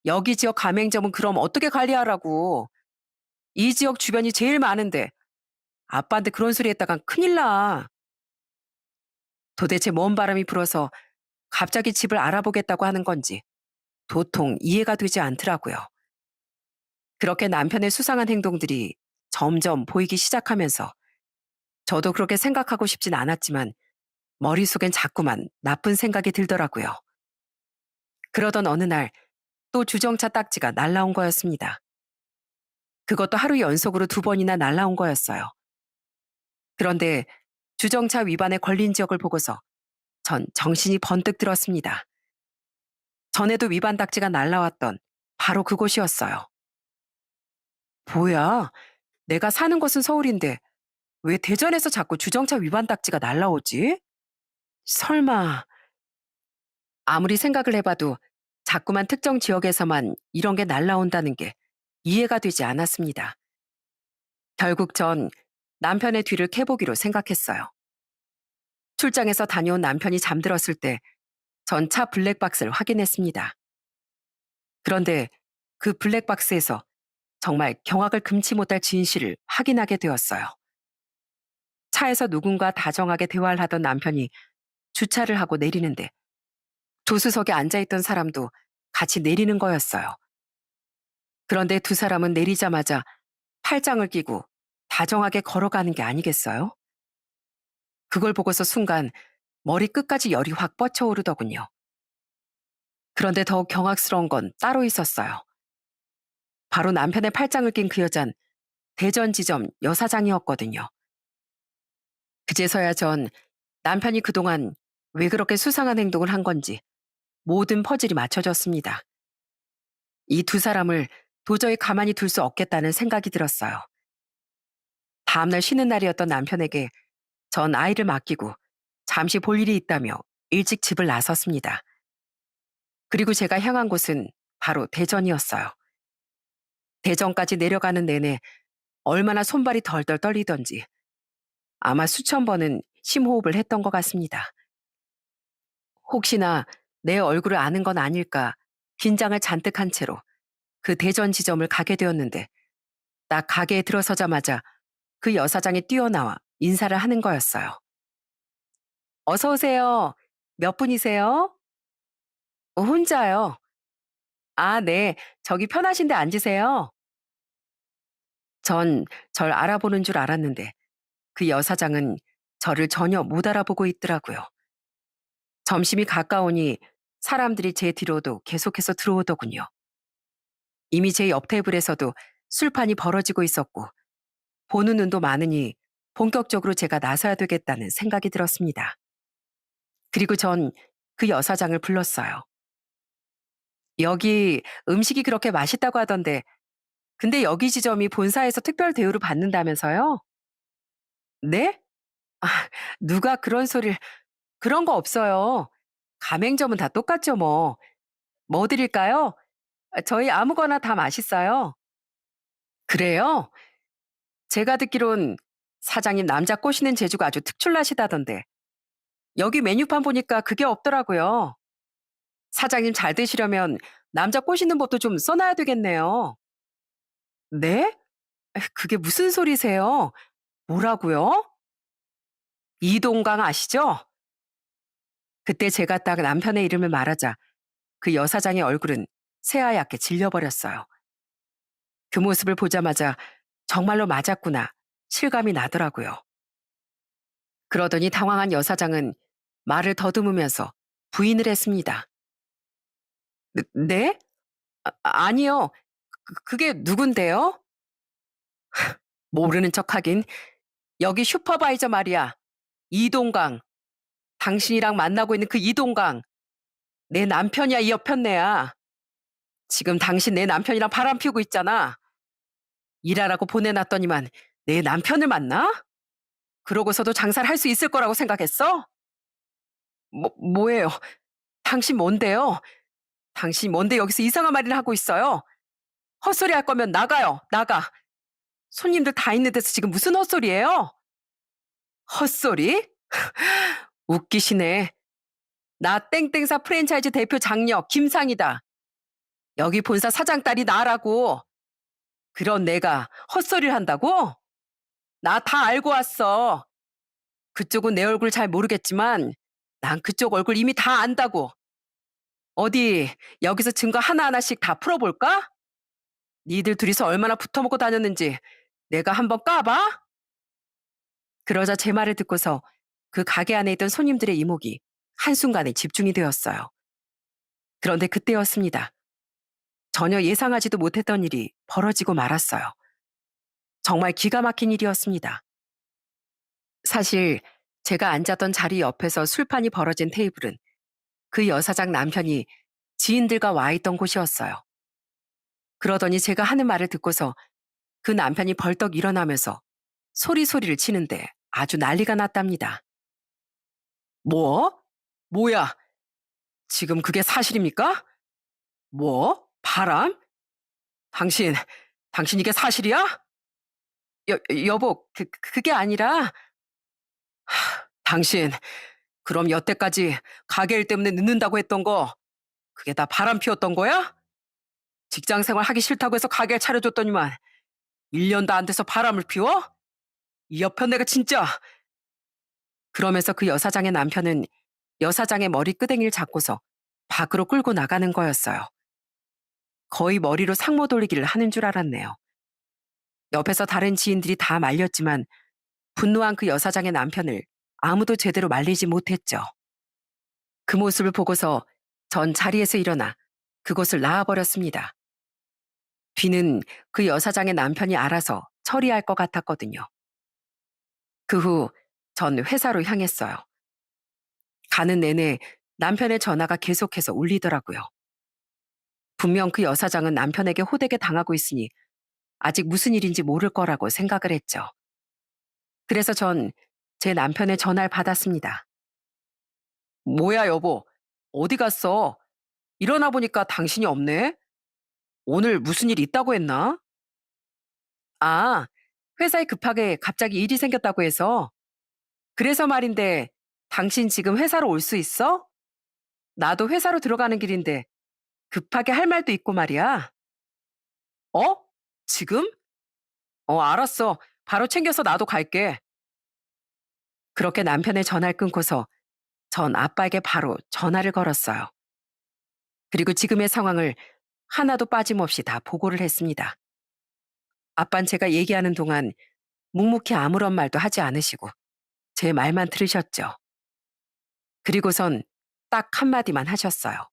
A: 여기 지역 가맹점은 그럼 어떻게 관리하라고? 이 지역 주변이 제일 많은데 아빠한테 그런 소리 했다간 큰일 나. 도대체 뭔 바람이 불어서 갑자기 집을 알아보겠다고 하는 건지 도통 이해가 되지 않더라고요. 그렇게 남편의 수상한 행동들이 점점 보이기 시작하면서 저도 그렇게 생각하고 싶진 않았지만 머릿속엔 자꾸만 나쁜 생각이 들더라고요. 그러던 어느 날 또 주정차 딱지가 날라온 거였습니다. 그것도 하루 연속으로 2번이나 날라온 거였어요. 그런데 주정차 위반에 걸린 지역을 보고서 전 정신이 번뜩 들었습니다. 전에도 위반 딱지가 날라왔던 바로 그곳이었어요. 뭐야? 내가 사는 곳은 서울인데 왜 대전에서 자꾸 주정차 위반 딱지가 날라오지? 설마 아무리 생각을 해봐도 자꾸만 특정 지역에서만 이런 게 날라온다는 게 이해가 되지 않았습니다. 결국 전 남편의 뒤를 캐보기로 생각했어요. 출장에서 다녀온 남편이 잠들었을 때 전 차 블랙박스를 확인했습니다. 그런데 그 블랙박스에서 정말 경악을 금치 못할 진실을 확인하게 되었어요. 차에서 누군가 다정하게 대화를 하던 남편이 주차를 하고 내리는데 조수석에 앉아있던 사람도 같이 내리는 거였어요. 그런데 두 사람은 내리자마자 팔짱을 끼고 다정하게 걸어가는 게 아니겠어요? 그걸 보고서 순간 머리 끝까지 열이 확 뻗쳐오르더군요. 그런데 더욱 경악스러운 건 따로 있었어요. 바로 남편의 팔짱을 낀 그 여잔 대전 지점 여사장이었거든요. 그제서야 전 남편이 그동안 왜 그렇게 수상한 행동을 한 건지 모든 퍼즐이 맞춰졌습니다. 이 두 사람을 도저히 가만히 둘 수 없겠다는 생각이 들었어요. 다음날 쉬는 날이었던 남편에게 전 아이를 맡기고 잠시 볼 일이 있다며 일찍 집을 나섰습니다. 그리고 제가 향한 곳은 바로 대전이었어요. 대전까지 내려가는 내내 얼마나 손발이 덜덜 떨리던지 아마 수천 번은 심호흡을 했던 것 같습니다. 혹시나 내 얼굴을 아는 건 아닐까 긴장을 잔뜩 한 채로 그 대전 지점을 가게 되었는데 딱 가게에 들어서자마자 그 여사장이 뛰어나와 인사를 하는 거였어요. 어서 오세요. 몇 분이세요? 혼자요. 아, 네. 저기 편하신 데 앉으세요. 전 절 알아보는 줄 알았는데 그 여사장은 저를 전혀 못 알아보고 있더라고요. 점심이 가까우니 사람들이 제 뒤로도 계속해서 들어오더군요. 이미 제 옆 테이블에서도 술판이 벌어지고 있었고 보는 눈도 많으니 본격적으로 제가 나서야 되겠다는 생각이 들었습니다. 그리고 전 그 여사장을 불렀어요. 여기 음식이 그렇게 맛있다고 하던데 근데 여기 지점이 본사에서 특별 대우를 받는다면서요? 네? 아, 누가 그런 소리를 그런 거 없어요. 가맹점은 다 똑같죠 뭐. 뭐 드릴까요? 저희 아무거나 다 맛있어요. 그래요? 제가 듣기론 사장님 남자 꼬시는 재주가 아주 특출나시다던데 여기 메뉴판 보니까 그게 없더라고요. 사장님 잘 되시려면 남자 꼬시는 법도 좀 써놔야 되겠네요. 네? 그게 무슨 소리세요? 뭐라고요? 이동강 아시죠? 그때 제가 딱 남편의 이름을 말하자 그 여사장의 얼굴은 새하얗게 질려버렸어요. 그 모습을 보자마자 정말로 맞았구나 실감이 나더라고요. 그러더니 당황한 여사장은 말을 더듬으면서 부인을 했습니다. 네? 아니요. 그게 누군데요? 모르는 척하긴. 여기 슈퍼바이저 말이야. 이동강. 당신이랑 만나고 있는 그 이동강. 내 남편이야, 이 여편네야. 지금 당신 내 남편이랑 바람 피우고 있잖아. 일하라고 보내놨더니만 내 남편을 만나? 그러고서도 장사를 할 수 있을 거라고 생각했어? 뭐예요? 당신 뭔데요? 당신 뭔데 여기서 이상한 말이나 하고 있어요? 헛소리 할 거면 나가요, 나가. 손님들 다 있는 데서 지금 무슨 헛소리예요? 헛소리? 웃기시네. 나 땡땡사 프랜차이즈 대표 장녀 김상이다. 여기 본사 사장 딸이 나라고. 그런 내가 헛소리를 한다고? 나 다 알고 왔어. 그쪽은 내 얼굴 잘 모르겠지만 난 그쪽 얼굴 이미 다 안다고. 어디 여기서 증거 하나하나씩 다 풀어볼까? 니들 둘이서 얼마나 붙어먹고 다녔는지 내가 한번 까봐? 그러자 제 말을 듣고서 그 가게 안에 있던 손님들의 이목이 한순간에 집중이 되었어요. 그런데 그때였습니다. 전혀 예상하지도 못했던 일이 벌어지고 말았어요. 정말 기가 막힌 일이었습니다. 사실 제가 앉았던 자리 옆에서 술판이 벌어진 테이블은 그 여사장 남편이 지인들과 와 있던 곳이었어요. 그러더니 제가 하는 말을 듣고서 그 남편이 벌떡 일어나면서 소리를 치는데 아주 난리가 났답니다. 뭐? 뭐야? 지금 그게 사실입니까? 뭐? 바람? 당신, 당신 이게 사실이야? 여보, 그게 아니라, 당신, 그럼 여태까지 가게 일 때문에 늦는다고 했던 거, 그게 다 바람 피웠던 거야? 직장 생활 하기 싫다고 해서 가게 차려줬더니만 1년도 안 돼서 바람을 피워? 이 여편 내가 진짜. 그러면서 그 여사장의 남편은 여사장의 머리 끄댕이를 잡고서 밖으로 끌고 나가는 거였어요. 거의 머리로 상모 돌리기를 하는 줄 알았네요. 옆에서 다른 지인들이 다 말렸지만 분노한 그 여사장의 남편을 아무도 제대로 말리지 못했죠. 그 모습을 보고서 전 자리에서 일어나 그곳을 나와버렸습니다. 뒤는 그 여사장의 남편이 알아서 처리할 것 같았거든요. 그 후 전 회사로 향했어요. 가는 내내 남편의 전화가 계속해서 울리더라고요. 분명 그 여사장은 남편에게 호되게 당하고 있으니 아직 무슨 일인지 모를 거라고 생각을 했죠. 그래서 전 제 남편의 전화를 받았습니다. 뭐야, 여보. 어디 갔어? 일어나 보니까 당신이 없네? 오늘 무슨 일 있다고 했나? 아, 회사에 급하게 갑자기 일이 생겼다고 해서. 그래서 말인데, 당신 지금 회사로 올 수 있어? 나도 회사로 들어가는 길인데 급하게 할 말도 있고 말이야. 어? 지금? 알았어. 바로 챙겨서 나도 갈게. 그렇게 남편의 전화를 끊고서 전 아빠에게 바로 전화를 걸었어요. 그리고 지금의 상황을 하나도 빠짐없이 다 보고를 했습니다. 아빤 제가 얘기하는 동안 묵묵히 아무런 말도 하지 않으시고 제 말만 들으셨죠. 그리고선 딱 한마디만 하셨어요.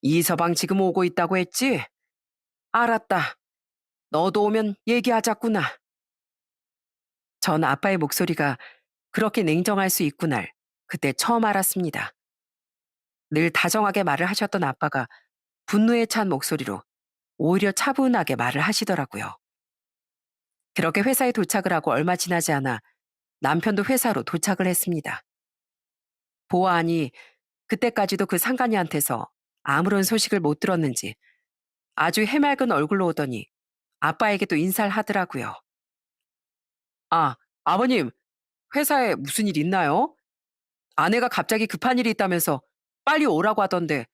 A: 이서방 지금 오고 있다고 했지? 알았다. 너도 오면 얘기하자꾸나. 전 아빠의 목소리가 그렇게 냉정할 수 있구날 그때 처음 알았습니다. 늘 다정하게 말을 하셨던 아빠가 분노에 찬 목소리로 오히려 차분하게 말을 하시더라고요. 그렇게 회사에 도착을 하고 얼마 지나지 않아 남편도 회사로 도착을 했습니다. 보아하니 그때까지도 그 상간이한테서 아무런 소식을 못 들었는지 아주 해맑은 얼굴로 오더니 아빠에게도 인사를 하더라고요. 아, 아버님, 회사에 무슨 일 있나요? 아내가 갑자기 급한 일이 있다면서 빨리 오라고 하던데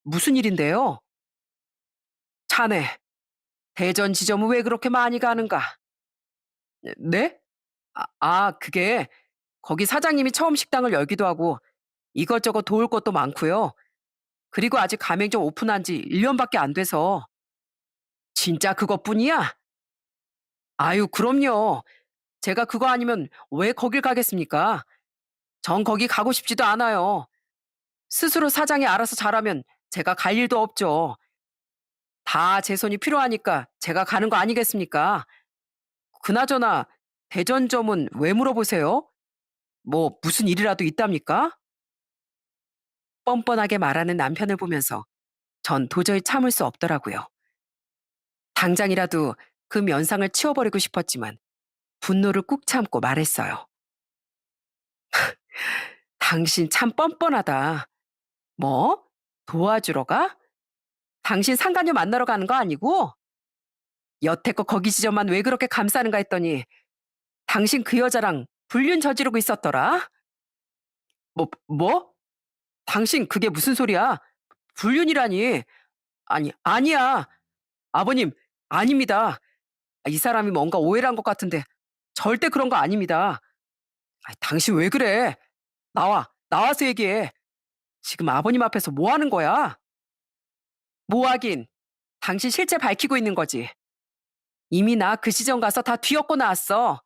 A: 무슨 일인데요? 자네, 대전 지점은 왜 그렇게 많이 가는가? 네? 그게 거기 사장님이 처음 식당을 열기도 하고 이것저것 도울 것도 많고요. 그리고 아직 가맹점 오픈한 지 1년밖에 안 돼서. 진짜 그것뿐이야? 아유, 그럼요. 제가 그거 아니면 왜 거길 가겠습니까? 전 거기 가고 싶지도 않아요. 스스로 사장이 알아서 잘하면 제가 갈 일도 없죠. 다 제 손이 필요하니까 제가 가는 거 아니겠습니까? 그나저나 대전점은 왜 물어보세요? 뭐 무슨 일이라도 있답니까? 뻔뻔하게 말하는 남편을 보면서 전 도저히 참을 수 없더라고요. 당장이라도 그 면상을 치워버리고 싶었지만 분노를 꾹 참고 말했어요. 당신 참 뻔뻔하다. 뭐? 도와주러 가? 당신 상간녀 만나러 가는 거 아니고? 여태껏 거기 지점만 왜 그렇게 감싸는가 했더니 당신 그 여자랑 불륜 저지르고 있었더라? 뭐? 당신 그게 무슨 소리야? 불륜이라니. 아니, 아니야. 아버님, 아닙니다. 이 사람이 뭔가 오해를 한 것 같은데 절대 그런 거 아닙니다. 당신 왜 그래? 나와서 얘기해. 지금 아버님 앞에서 뭐 하는 거야? 뭐 하긴. 당신 실체 밝히고 있는 거지. 이미 나 그 시점 가서 다 뒤엎고 나왔어.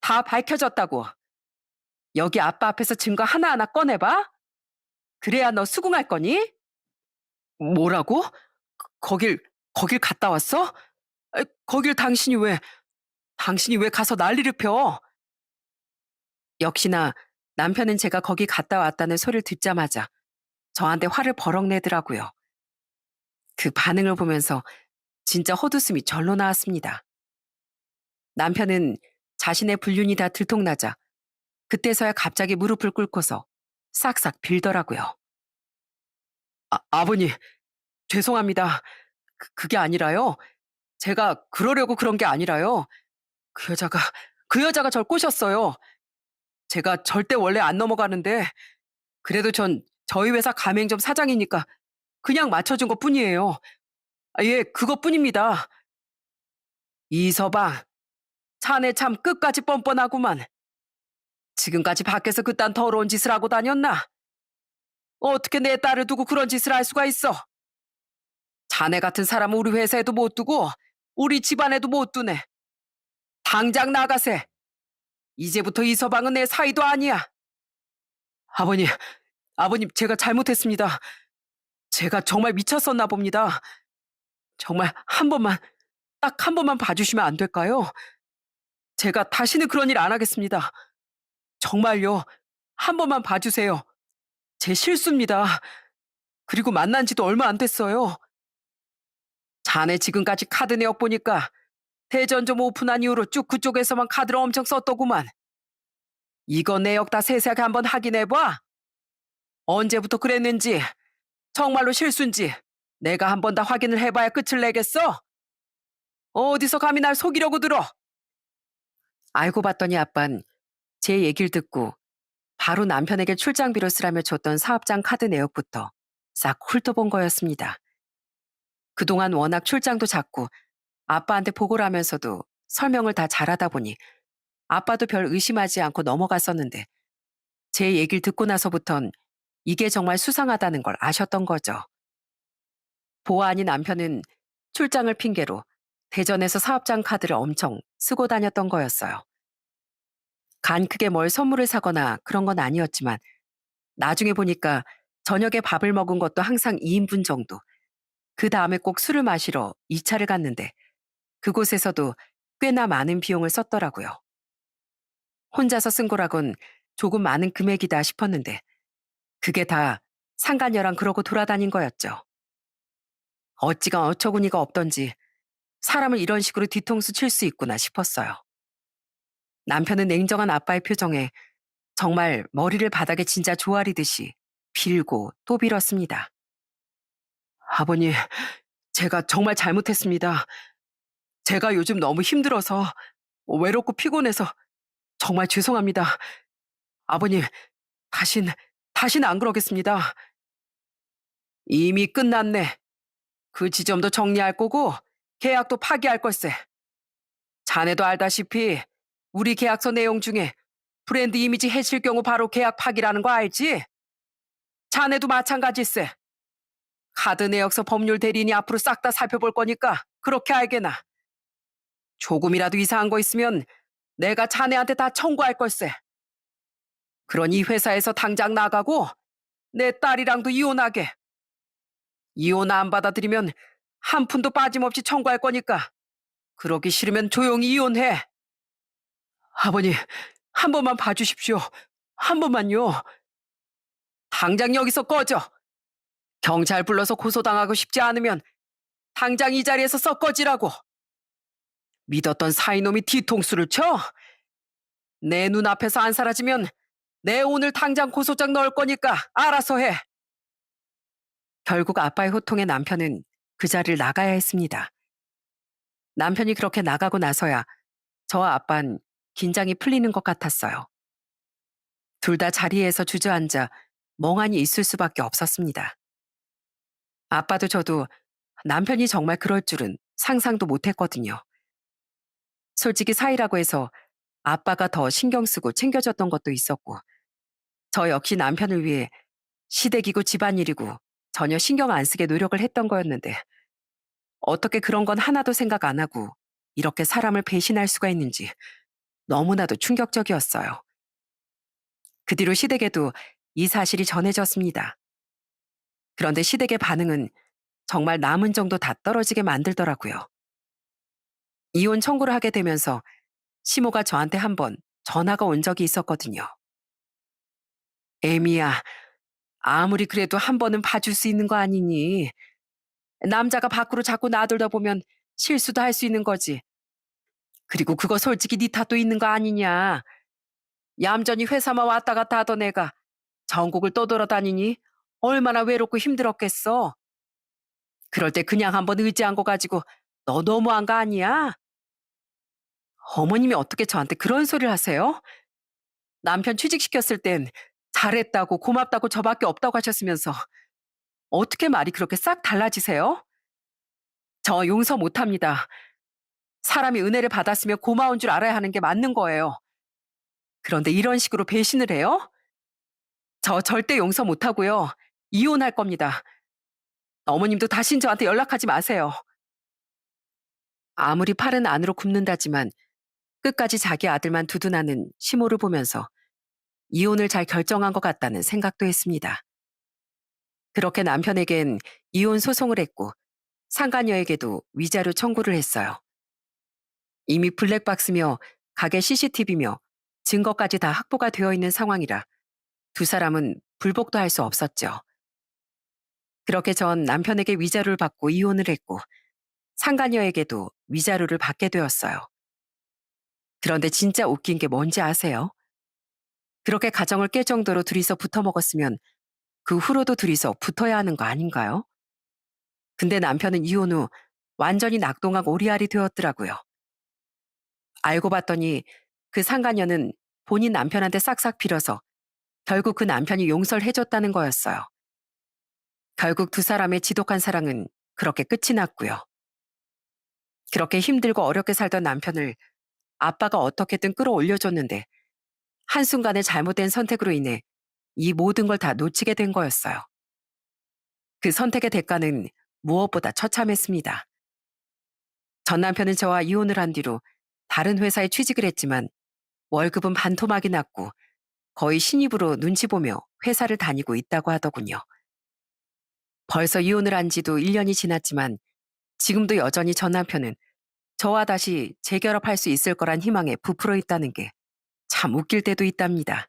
A: 다 밝혀졌다고. 여기 아빠 앞에서 증거 하나하나 꺼내봐? 그래야 너 수긍할 거니? 뭐라고? 거길 갔다 왔어? 거길 당신이 왜 가서 난리를 펴? 역시나 남편은 제가 거기 갔다 왔다는 소리를 듣자마자 저한테 화를 버럭 내더라고요. 그 반응을 보면서 진짜 헛웃음이 절로 나왔습니다. 남편은 자신의 불륜이 다 들통나자 그때서야 갑자기 무릎을 꿇고서 싹싹 빌더라고요. 아버님, 죄송합니다. 그게 아니라요. 제가 그러려고 그런 게 아니라요. 그 여자가, 그 여자가 절 꼬셨어요. 제가 절대 원래 안 넘어가는데, 그래도 전 저희 회사 가맹점 사장이니까 그냥 맞춰준 것 뿐이에요. 예, 그것 뿐입니다. 이서방, 자네 참 끝까지 뻔뻔하구만. 지금까지 밖에서 그딴 더러운 짓을 하고 다녔나? 어떻게 내 딸을 두고 그런 짓을 할 수가 있어? 자네 같은 사람은 우리 회사에도 못 두고 우리 집안에도 못 두네. 당장 나가세. 이제부터 이서방은 내 사이도 아니야. 아버님, 아버님 제가 잘못했습니다. 제가 정말 미쳤었나 봅니다. 정말 한 번만, 딱 한 번만 봐주시면 안 될까요? 제가 다시는 그런 일 안 하겠습니다. 정말요. 한 번만 봐주세요. 제 실수입니다. 그리고 만난 지도 얼마 안 됐어요. 자네 지금까지 카드 내역 보니까 대전점 오픈한 이후로 쭉 그쪽에서만 카드를 엄청 썼더구만. 이거 내역 다 세세하게 한번 확인해봐. 언제부터 그랬는지, 정말로 실수인지 내가 한 번 다 확인을 해봐야 끝을 내겠어? 어디서 감히 날 속이려고 들어? 알고 봤더니 아빤 제 얘기를 듣고 바로 남편에게 출장비로 쓰라며 줬던 사업장 카드 내역부터 싹 훑어본 거였습니다. 그동안 워낙 출장도 잦고 아빠한테 보고를 하면서도 설명을 다 잘하다 보니 아빠도 별 의심하지 않고 넘어갔었는데 제 얘기를 듣고 나서부턴 이게 정말 수상하다는 걸 아셨던 거죠. 보아 아닌 남편은 출장을 핑계로 대전에서 사업장 카드를 엄청 쓰고 다녔던 거였어요. 간 크게 뭘 선물을 사거나 그런 건 아니었지만 나중에 보니까 저녁에 밥을 먹은 것도 항상 2인분 정도. 그 다음에 꼭 술을 마시러 2차를 갔는데 그곳에서도 꽤나 많은 비용을 썼더라고요. 혼자서 쓴 거라곤 조금 많은 금액이다 싶었는데 그게 다 상간녀랑 그러고 돌아다닌 거였죠. 어찌가 어처구니가 없던지 사람을 이런 식으로 뒤통수 칠 수 있구나 싶었어요. 남편은 냉정한 아빠의 표정에 정말 머리를 바닥에 진짜 조아리듯이 빌고 또 빌었습니다. 아버님, 제가 정말 잘못했습니다. 제가 요즘 너무 힘들어서 외롭고 피곤해서 정말 죄송합니다. 아버님, 다신, 다시는 안 그러겠습니다. 이미 끝났네. 그 지점도 정리할 거고 계약도 파기할 걸세. 자네도 알다시피 우리 계약서 내용 중에 브랜드 이미지 해칠 경우 바로 계약 파기라는 거 알지? 자네도 마찬가지세. 카드 내역서 법률 대리인이 앞으로 싹 다 살펴볼 거니까 그렇게 알게나. 조금이라도 이상한 거 있으면 내가 자네한테 다 청구할 걸세. 그러니 회사에서 당장 나가고 내 딸이랑도 이혼하게. 이혼 안 받아들이면 한 푼도 빠짐없이 청구할 거니까 그러기 싫으면 조용히 이혼해. 아버님, 한 번만 봐주십시오. 한 번만요. 당장 여기서 꺼져. 경찰 불러서 고소당하고 싶지 않으면 당장 이 자리에서 썩 꺼지라고. 믿었던 사이놈이 뒤통수를 쳐? 내 눈앞에서 안 사라지면 내 오늘 당장 고소장 넣을 거니까 알아서 해. 결국 아빠의 호통에 남편은 그 자리를 나가야 했습니다. 남편이 그렇게 나가고 나서야 저와 아빠는 긴장이 풀리는 것 같았어요. 둘 다 자리에서 주저앉아 멍하니 있을 수밖에 없었습니다. 아빠도 저도 남편이 정말 그럴 줄은 상상도 못했거든요. 솔직히 사이라고 해서 아빠가 더 신경 쓰고 챙겨줬던 것도 있었고, 저 역시 남편을 위해 시댁이고 집안일이고 전혀 신경 안 쓰게 노력을 했던 거였는데, 어떻게 그런 건 하나도 생각 안 하고 이렇게 사람을 배신할 수가 있는지 너무나도 충격적이었어요. 그 뒤로 시댁에도 이 사실이 전해졌습니다. 그런데 시댁의 반응은 정말 남은 정도 다 떨어지게 만들더라고요. 이혼 청구를 하게 되면서 시모가 저한테 한번 전화가 온 적이 있었거든요. 애미야, 아무리 그래도 한 번은 봐줄 수 있는 거 아니니? 남자가 밖으로 자꾸 나들다 보면 실수도 할 수 있는 거지. 그리고 그거 솔직히 네 탓도 있는 거 아니냐? 얌전히 회사만 왔다 갔다 하던 애가 전국을 떠돌아다니니 얼마나 외롭고 힘들었겠어. 그럴 때 그냥 한번 의지한 거 가지고 너 너무한 거 아니야? 어머님이 어떻게 저한테 그런 소리를 하세요? 남편 취직시켰을 땐 잘했다고 고맙다고 저밖에 없다고 하셨으면서 어떻게 말이 그렇게 싹 달라지세요? 저 용서 못합니다. 사람이 은혜를 받았으면 고마운 줄 알아야 하는 게 맞는 거예요. 그런데 이런 식으로 배신을 해요? 저 절대 용서 못하고요. 이혼할 겁니다. 어머님도 다신 저한테 연락하지 마세요. 아무리 팔은 안으로 굽는다지만 끝까지 자기 아들만 두둔하는 시모를 보면서 이혼을 잘 결정한 것 같다는 생각도 했습니다. 그렇게 남편에겐 이혼 소송을 했고 상간녀에게도 위자료 청구를 했어요. 이미 블랙박스며 가게 CCTV며 증거까지 다 확보가 되어 있는 상황이라 두 사람은 불복도 할 수 없었죠. 그렇게 전 남편에게 위자료를 받고 이혼을 했고 상간녀에게도 위자료를 받게 되었어요. 그런데 진짜 웃긴 게 뭔지 아세요? 그렇게 가정을 깰 정도로 둘이서 붙어 먹었으면 그 후로도 둘이서 붙어야 하는 거 아닌가요? 근데 남편은 이혼 후 완전히 낙동강 오리알이 되었더라고요. 알고 봤더니 그 상간녀는 본인 남편한테 싹싹 빌어서 결국 그 남편이 용서를 해줬다는 거였어요. 결국 두 사람의 지독한 사랑은 그렇게 끝이 났고요. 그렇게 힘들고 어렵게 살던 남편을 아빠가 어떻게든 끌어올려줬는데 한순간에 잘못된 선택으로 인해 이 모든 걸 다 놓치게 된 거였어요. 그 선택의 대가는 무엇보다 처참했습니다. 전 남편은 저와 이혼을 한 뒤로 다른 회사에 취직을 했지만 월급은 반토막이 났고 거의 신입으로 눈치 보며 회사를 다니고 있다고 하더군요. 벌써 이혼을 한 지도 1년이 지났지만 지금도 여전히 전 남편은 저와 다시 재결합할 수 있을 거란 희망에 부풀어 있다는 게 참 웃길 때도 있답니다.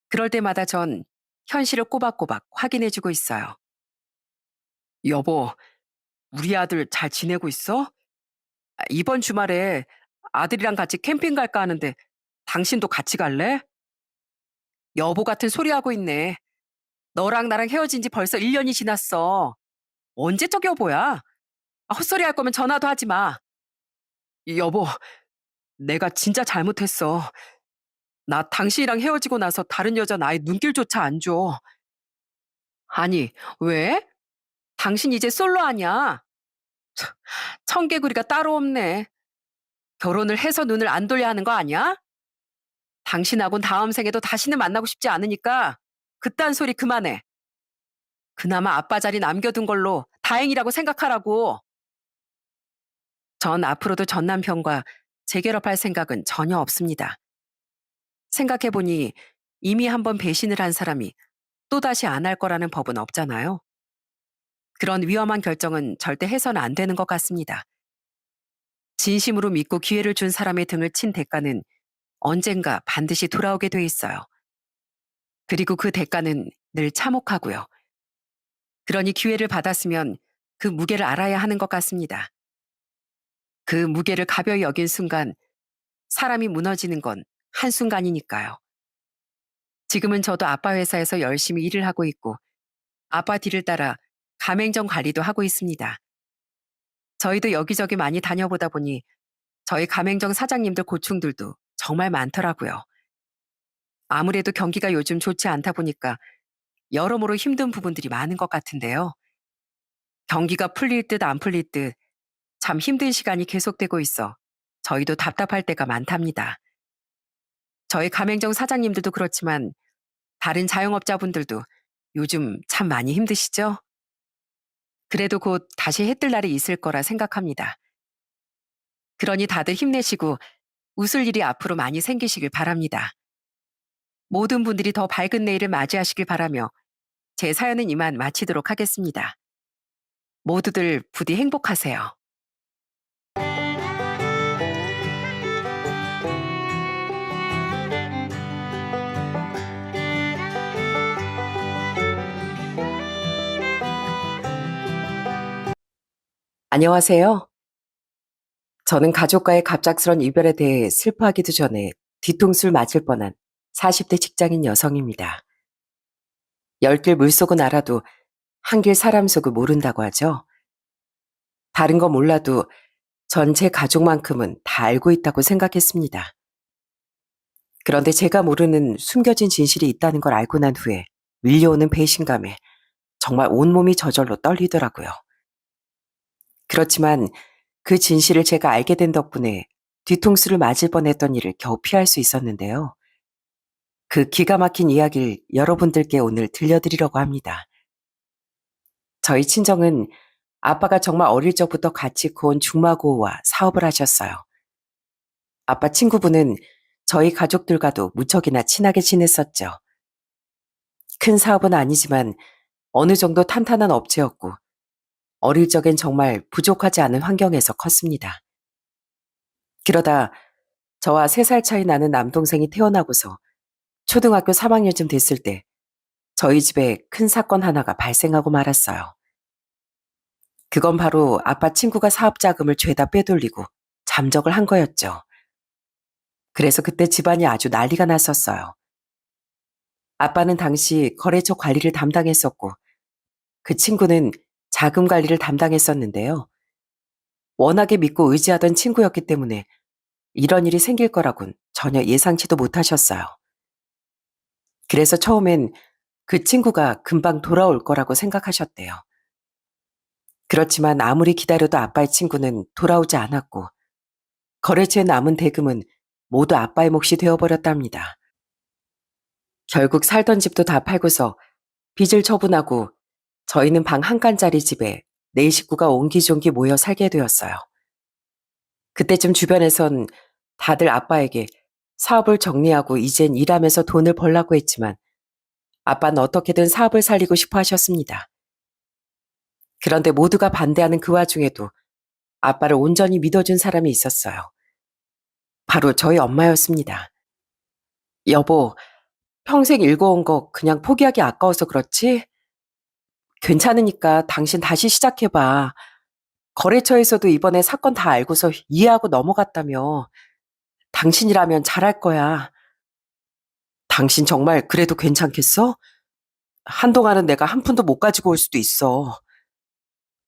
A: 그럴 때마다 전 현실을 꼬박꼬박 확인해주고 있어요. 여보, 우리 아들 잘 지내고 있어? 이번 주말에 아들이랑 같이 캠핑 갈까 하는데 당신도 같이 갈래? 여보 같은 소리 하고 있네. 너랑 나랑 헤어진 지 벌써 1년이 지났어. 언제적 여보야? 헛소리 할 거면 전화도 하지 마. 여보, 내가 진짜 잘못했어. 나 당신이랑 헤어지고 나서 다른 여자 아예 눈길조차 안 줘. 아니, 왜? 당신 이제 솔로 아냐? 청개구리가 따로 없네. 결혼을 해서 눈을 안 돌려 하는 거 아니야? 당신하고는 다음 생에도 다시는 만나고 싶지 않으니까 그딴 소리 그만해. 그나마 아빠 자리 남겨둔 걸로 다행이라고 생각하라고. 전 앞으로도 전 남편과 재결합할 생각은 전혀 없습니다. 생각해보니 이미 한번 배신을 한 사람이 또다시 안 할 거라는 법은 없잖아요. 그런 위험한 결정은 절대 해서는 안 되는 것 같습니다. 진심으로 믿고 기회를 준 사람의 등을 친 대가는 언젠가 반드시 돌아오게 돼 있어요. 그리고 그 대가는 늘 참혹하고요. 그러니 기회를 받았으면 그 무게를 알아야 하는 것 같습니다. 그 무게를 가벼이 여긴 순간 사람이 무너지는 건 한순간이니까요. 지금은 저도 아빠 회사에서 열심히 일을 하고 있고 아빠 뒤를 따라 가맹점 관리도 하고 있습니다. 저희도 여기저기 많이 다녀보다 보니 저희 가맹점 사장님들 고충들도 정말 많더라고요. 아무래도 경기가 요즘 좋지 않다 보니까 여러모로 힘든 부분들이 많은 것 같은데요. 경기가 풀릴 듯 안 풀릴 듯 참 힘든 시간이 계속되고 있어 저희도 답답할 때가 많답니다. 저희 가맹점 사장님들도 그렇지만 다른 자영업자분들도 요즘 참 많이 힘드시죠? 그래도 곧 다시 해뜰 날이 있을 거라 생각합니다. 그러니 다들 힘내시고 웃을 일이 앞으로 많이 생기시길 바랍니다. 모든 분들이 더 밝은 내일을 맞이하시길 바라며 제 사연은 이만 마치도록 하겠습니다. 모두들 부디 행복하세요. 안녕하세요. 저는 가족과의 갑작스런 이별에 대해 슬퍼하기도 전에 뒤통수를 맞을 뻔한 40대 직장인 여성입니다. 열길 물속은 알아도 한길 사람 속을 모른다고 하죠. 다른 거 몰라도 전체 가족만큼은 다 알고 있다고 생각했습니다. 그런데 제가 모르는 숨겨진 진실이 있다는 걸 알고 난 후에 밀려오는 배신감에 정말 온몸이 저절로 떨리더라고요. 그렇지만 그 진실을 제가 알게 된 덕분에 뒤통수를 맞을 뻔했던 일을 겨우 피할 수 있었는데요. 그 기가 막힌 이야기를 여러분들께 오늘 들려드리려고 합니다. 저희 친정은 아빠가 정말 어릴 적부터 같이 커온 중마고와 사업을 하셨어요. 아빠 친구분은 저희 가족들과도 무척이나 친하게 지냈었죠. 큰 사업은 아니지만 어느 정도 탄탄한 업체였고 어릴 적엔 정말 부족하지 않은 환경에서 컸습니다. 그러다 저와 3살 차이 나는 남동생이 태어나고서 초등학교 3학년쯤 됐을 때 저희 집에 큰 사건 하나가 발생하고 말았어요. 그건 바로 아빠 친구가 사업 자금을 죄다 빼돌리고 잠적을 한 거였죠. 그래서 그때 집안이 아주 난리가 났었어요. 아빠는 당시 거래처 관리를 담당했었고 그 친구는 자금 관리를 담당했었는데요. 워낙에 믿고 의지하던 친구였기 때문에 이런 일이 생길 거라곤 전혀 예상치도 못하셨어요. 그래서 처음엔 그 친구가 금방 돌아올 거라고 생각하셨대요. 그렇지만 아무리 기다려도 아빠의 친구는 돌아오지 않았고 거래처에 남은 대금은 모두 아빠의 몫이 되어버렸답니다. 결국 살던 집도 다 팔고서 빚을 처분하고 저희는 방 한 칸짜리 집에 4식구가 옹기종기 모여 살게 되었어요. 그때쯤 주변에선 다들 아빠에게 사업을 정리하고 이젠 일하면서 돈을 벌라고 했지만 아빠는 어떻게든 사업을 살리고 싶어 하셨습니다. 그런데 모두가 반대하는 그 와중에도 아빠를 온전히 믿어준 사람이 있었어요. 바로 저희 엄마였습니다. 여보, 평생 읽어온 거 그냥 포기하기 아까워서 그렇지? 괜찮으니까 당신 다시 시작해봐. 거래처에서도 이번에 사건 다 알고서 이해하고 넘어갔다며. 당신이라면 잘할 거야. 당신 정말 그래도 괜찮겠어? 한동안은 내가 한 푼도 못 가지고 올 수도 있어.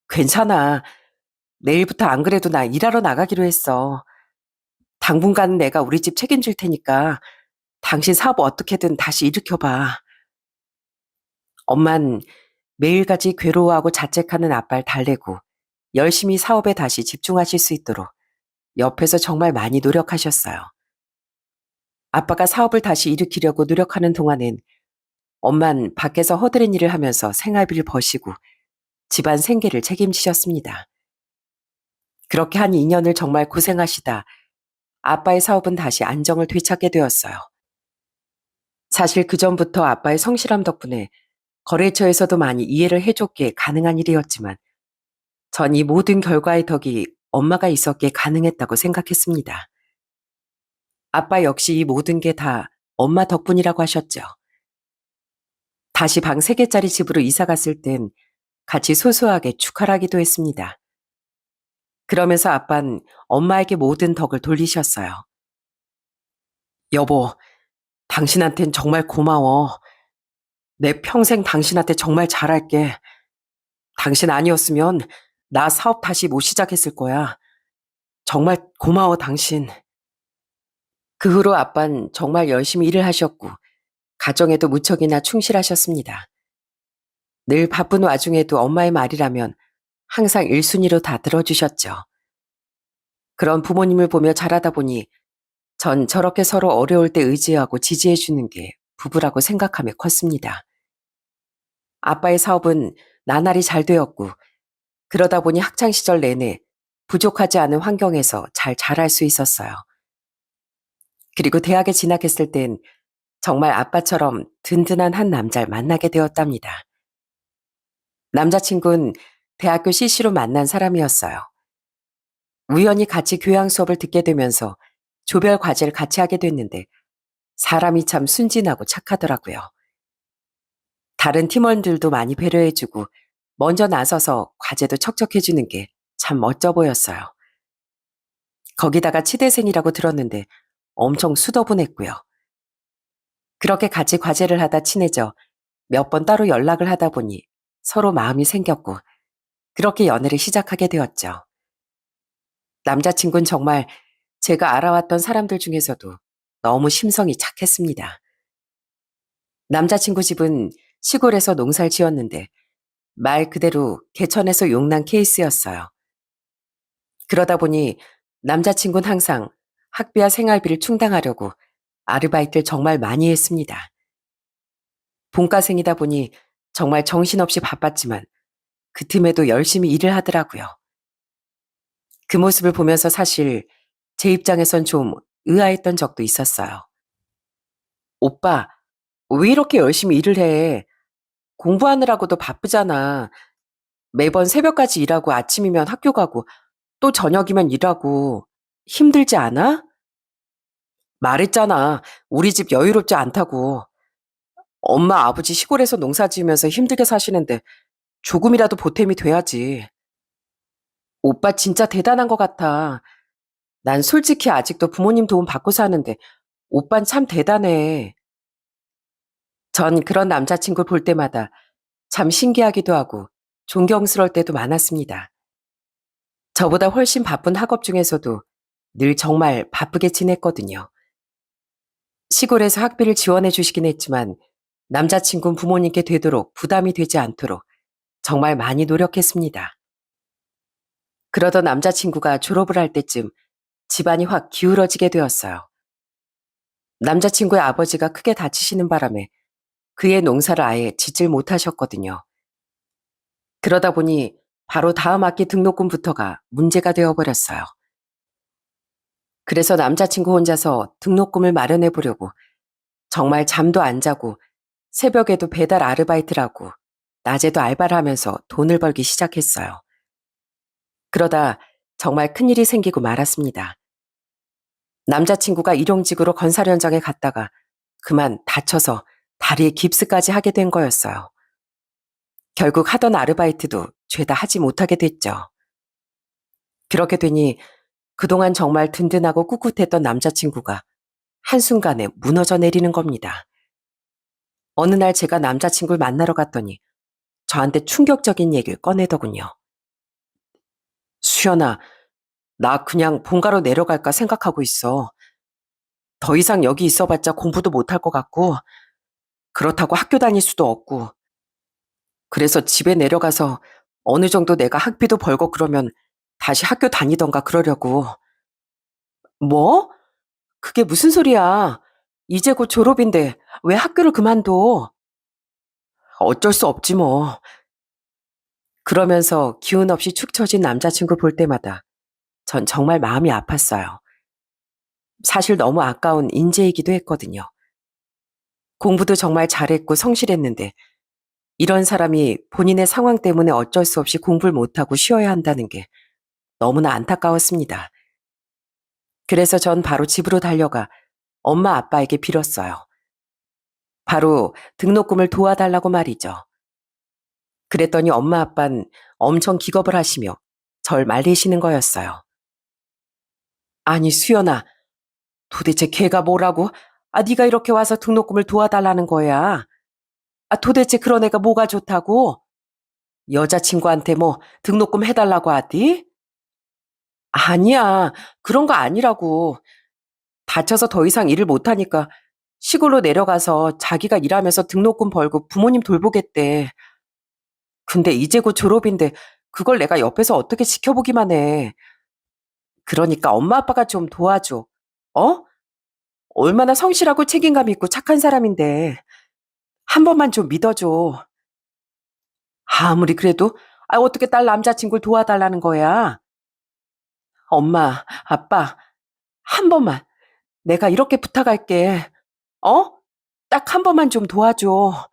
A: 괜찮아. 내일부터 안 그래도 나 일하러 나가기로 했어. 당분간은 내가 우리 집 책임질 테니까 당신 사업 어떻게든 다시 일으켜봐. 엄만 매일같이 괴로워하고 자책하는 아빠를 달래고 열심히 사업에 다시 집중하실 수 있도록 옆에서 정말 많이 노력하셨어요. 아빠가 사업을 다시 일으키려고 노력하는 동안엔 엄만 밖에서 허드렛 일을 하면서 생활비를 버시고 집안 생계를 책임지셨습니다. 그렇게 한 2년을 정말 고생하시다 아빠의 사업은 다시 안정을 되찾게 되었어요. 사실 그전부터 아빠의 성실함 덕분에 거래처에서도 많이 이해를 해줬기에 가능한 일이었지만 전 이 모든 결과의 덕이 엄마가 있었기에 가능했다고 생각했습니다. 아빠 역시 이 모든 게 다 엄마 덕분이라고 하셨죠. 다시 방 3개짜리 집으로 이사 갔을 땐 같이 소소하게 축하를 하기도 했습니다. 그러면서 아빤 엄마에게 모든 덕을 돌리셨어요. 여보, 당신한텐 정말 고마워. 내 평생 당신한테 정말 잘할게. 당신 아니었으면 나 사업 다시 못 시작했을 거야. 정말 고마워, 당신. 그 후로 아빤 정말 열심히 일을 하셨고 가정에도 무척이나 충실하셨습니다. 늘 바쁜 와중에도 엄마의 말이라면 항상 1순위로 다 들어주셨죠. 그런 부모님을 보며 자라다 보니 전 저렇게 서로 어려울 때 의지하고 지지해주는 게 부부라고 생각하며 컸습니다. 아빠의 사업은 나날이 잘 되었고 그러다 보니 학창시절 내내 부족하지 않은 환경에서 잘 자랄 수 있었어요. 그리고 대학에 진학했을 땐 정말 아빠처럼 든든한 한 남자를 만나게 되었답니다. 남자친구는 대학교 CC로 만난 사람이었어요. 우연히 같이 교양 수업을 듣게 되면서 조별 과제를 같이 하게 됐는데 사람이 참 순진하고 착하더라고요. 다른 팀원들도 많이 배려해주고 먼저 나서서 과제도 척척해주는 게 참 멋져 보였어요. 거기다가 치대생이라고 들었는데 엄청 수더분했고요. 그렇게 같이 과제를 하다 친해져 몇 번 따로 연락을 하다 보니 서로 마음이 생겼고 그렇게 연애를 시작하게 되었죠. 남자친구는 정말 제가 알아왔던 사람들 중에서도 너무 심성이 착했습니다. 남자친구 집은 시골에서 농사를 지었는데 말 그대로 개천에서 용난 케이스였어요. 그러다 보니 남자친구는 항상 학비와 생활비를 충당하려고 아르바이트를 정말 많이 했습니다. 본과생이다 보니 정말 정신없이 바빴지만 그 틈에도 열심히 일을 하더라고요. 그 모습을 보면서 사실 제 입장에선 좀 의아했던 적도 있었어요. 오빠, 왜 이렇게 열심히 일을 해? 공부하느라고도 바쁘잖아. 매번 새벽까지 일하고 아침이면 학교 가고 또 저녁이면 일하고 힘들지 않아? 말했잖아. 우리 집 여유롭지 않다고. 엄마 아버지 시골에서 농사 지으면서 힘들게 사시는데 조금이라도 보탬이 돼야지. 오빠 진짜 대단한 것 같아. 난 솔직히 아직도 부모님 도움 받고 사는데 오빤 참 대단해. 전 그런 남자친구 볼 때마다 참 신기하기도 하고 존경스러울 때도 많았습니다. 저보다 훨씬 바쁜 학업 중에서도 늘 정말 바쁘게 지냈거든요. 시골에서 학비를 지원해 주시긴 했지만 남자친구는 부모님께 되도록 부담이 되지 않도록 정말 많이 노력했습니다. 그러던 남자친구가 졸업을 할 때쯤 집안이 확 기울어지게 되었어요. 남자친구의 아버지가 크게 다치시는 바람에 그의 농사를 아예 짓질 못하셨거든요. 그러다 보니 바로 다음 학기 등록금부터가 문제가 되어버렸어요. 그래서 남자친구 혼자서 등록금을 마련해 보려고 정말 잠도 안 자고 새벽에도 배달 아르바이트를 하고 낮에도 알바를 하면서 돈을 벌기 시작했어요. 그러다 정말 큰일이 생기고 말았습니다. 남자친구가 일용직으로 건설 현장에 갔다가 그만 다쳐서 다리에 깁스까지 하게 된 거였어요. 결국 하던 아르바이트도 죄다 하지 못하게 됐죠. 그렇게 되니 그동안 정말 든든하고 꿋꿋했던 남자친구가 한순간에 무너져 내리는 겁니다. 어느 날 제가 남자친구를 만나러 갔더니 저한테 충격적인 얘기를 꺼내더군요. 수연아, 나 그냥 본가로 내려갈까 생각하고 있어. 더 이상 여기 있어봤자 공부도 못할 것 같고 그렇다고 학교 다닐 수도 없고 그래서 집에 내려가서 어느 정도 내가 학비도 벌고 그러면 다시 학교 다니던가 그러려고. 뭐? 그게 무슨 소리야? 이제 곧 졸업인데 왜 학교를 그만둬? 어쩔 수 없지 뭐. 그러면서 기운 없이 축 처진 남자친구 볼 때마다 전 정말 마음이 아팠어요. 사실 너무 아까운 인재이기도 했거든요. 공부도 정말 잘했고 성실했는데 이런 사람이 본인의 상황 때문에 어쩔 수 없이 공부를 못하고 쉬어야 한다는 게 너무나 안타까웠습니다. 그래서 전 바로 집으로 달려가 엄마 아빠에게 빌었어요. 바로 등록금을 도와달라고 말이죠. 그랬더니 엄마 아빠는 엄청 기겁을 하시며 절 말리시는 거였어요. 아니 수연아, 도대체 걔가 뭐라고? 네가 이렇게 와서 등록금을 도와달라는 거야. 도대체 그런 애가 뭐가 좋다고? 여자친구한테 뭐 등록금 해달라고 하디? 아니야, 그런 거 아니라고. 다쳐서 더 이상 일을 못하니까 시골로 내려가서 자기가 일하면서 등록금 벌고 부모님 돌보겠대. 근데 이제 곧 졸업인데 그걸 내가 옆에서 어떻게 지켜보기만 해. 그러니까 엄마 아빠가 좀 도와줘. 어? 얼마나 성실하고 책임감 있고 착한 사람인데 한 번만 좀 믿어줘. 아무리 그래도 어떻게 딸 남자친구를 도와달라는 거야. 엄마, 아빠, 한 번만 내가 이렇게 부탁할게. 어? 딱 한 번만 좀 도와줘.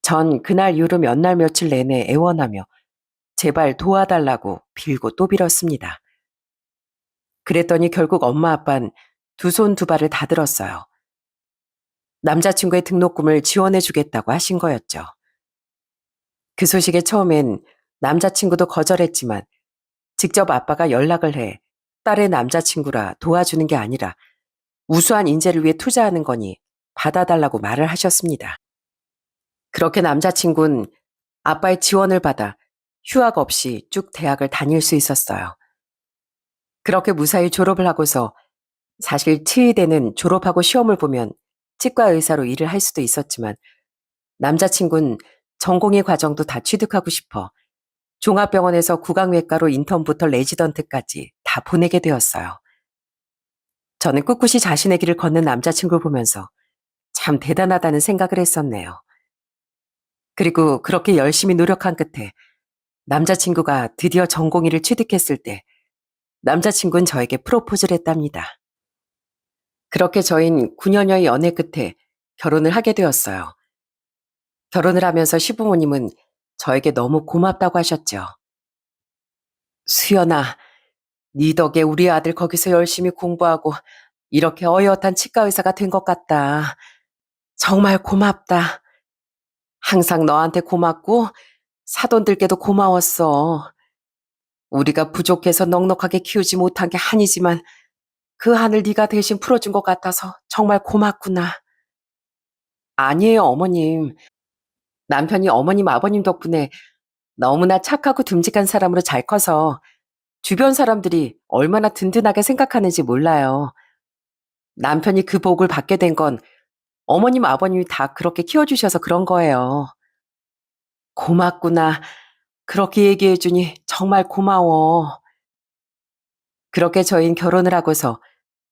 A: 전 그날 이후로 몇 날 며칠 내내 애원하며 제발 도와달라고 빌고 또 빌었습니다. 그랬더니 결국 엄마 아빠는 두 손 두 발을 다 들었어요. 남자친구의 등록금을 지원해주겠다고 하신 거였죠. 그 소식에 처음엔 남자친구도 거절했지만 직접 아빠가 연락을 해 딸의 남자친구라 도와주는 게 아니라 우수한 인재를 위해 투자하는 거니 받아달라고 말을 하셨습니다. 그렇게 남자친구는 아빠의 지원을 받아 휴학 없이 쭉 대학을 다닐 수 있었어요. 그렇게 무사히 졸업을 하고서 사실 치의대는 졸업하고 시험을 보면 치과 의사로 일을 할 수도 있었지만 남자친구는 전공의 과정도 다 취득하고 싶어 종합병원에서 구강외과로 인턴부터 레지던트까지 다 보내게 되었어요. 저는 꿋꿋이 자신의 길을 걷는 남자친구를 보면서 참 대단하다는 생각을 했었네요. 그리고 그렇게 열심히 노력한 끝에 남자친구가 드디어 전공의를 취득했을 때 남자친구는 저에게 프로포즈를 했답니다. 그렇게 저희는 9년여의 연애 끝에 결혼을 하게 되었어요. 결혼을 하면서 시부모님은 저에게 너무 고맙다고 하셨죠. 수연아, 네 덕에 우리 아들 거기서 열심히 공부하고 이렇게 어엿한 치과 의사가 된 것 같다. 정말 고맙다. 항상 너한테 고맙고 사돈 들께도 고마웠어. 우리가 부족해서 넉넉하게 키우지 못한 게 한이지만 그 한을 네가 대신 풀어준 것 같아서 정말 고맙구나. 아니에요, 어머님. 남편이 어머님, 아버님 덕분에 너무나 착하고 듬직한 사람으로 잘 커서 주변 사람들이 얼마나 든든하게 생각하는지 몰라요. 남편이 그 복을 받게 된 건 어머님, 아버님이 다 그렇게 키워주셔서 그런 거예요. 고맙구나. 그렇게 얘기해주니 정말 고마워. 그렇게 저희는 결혼을 하고서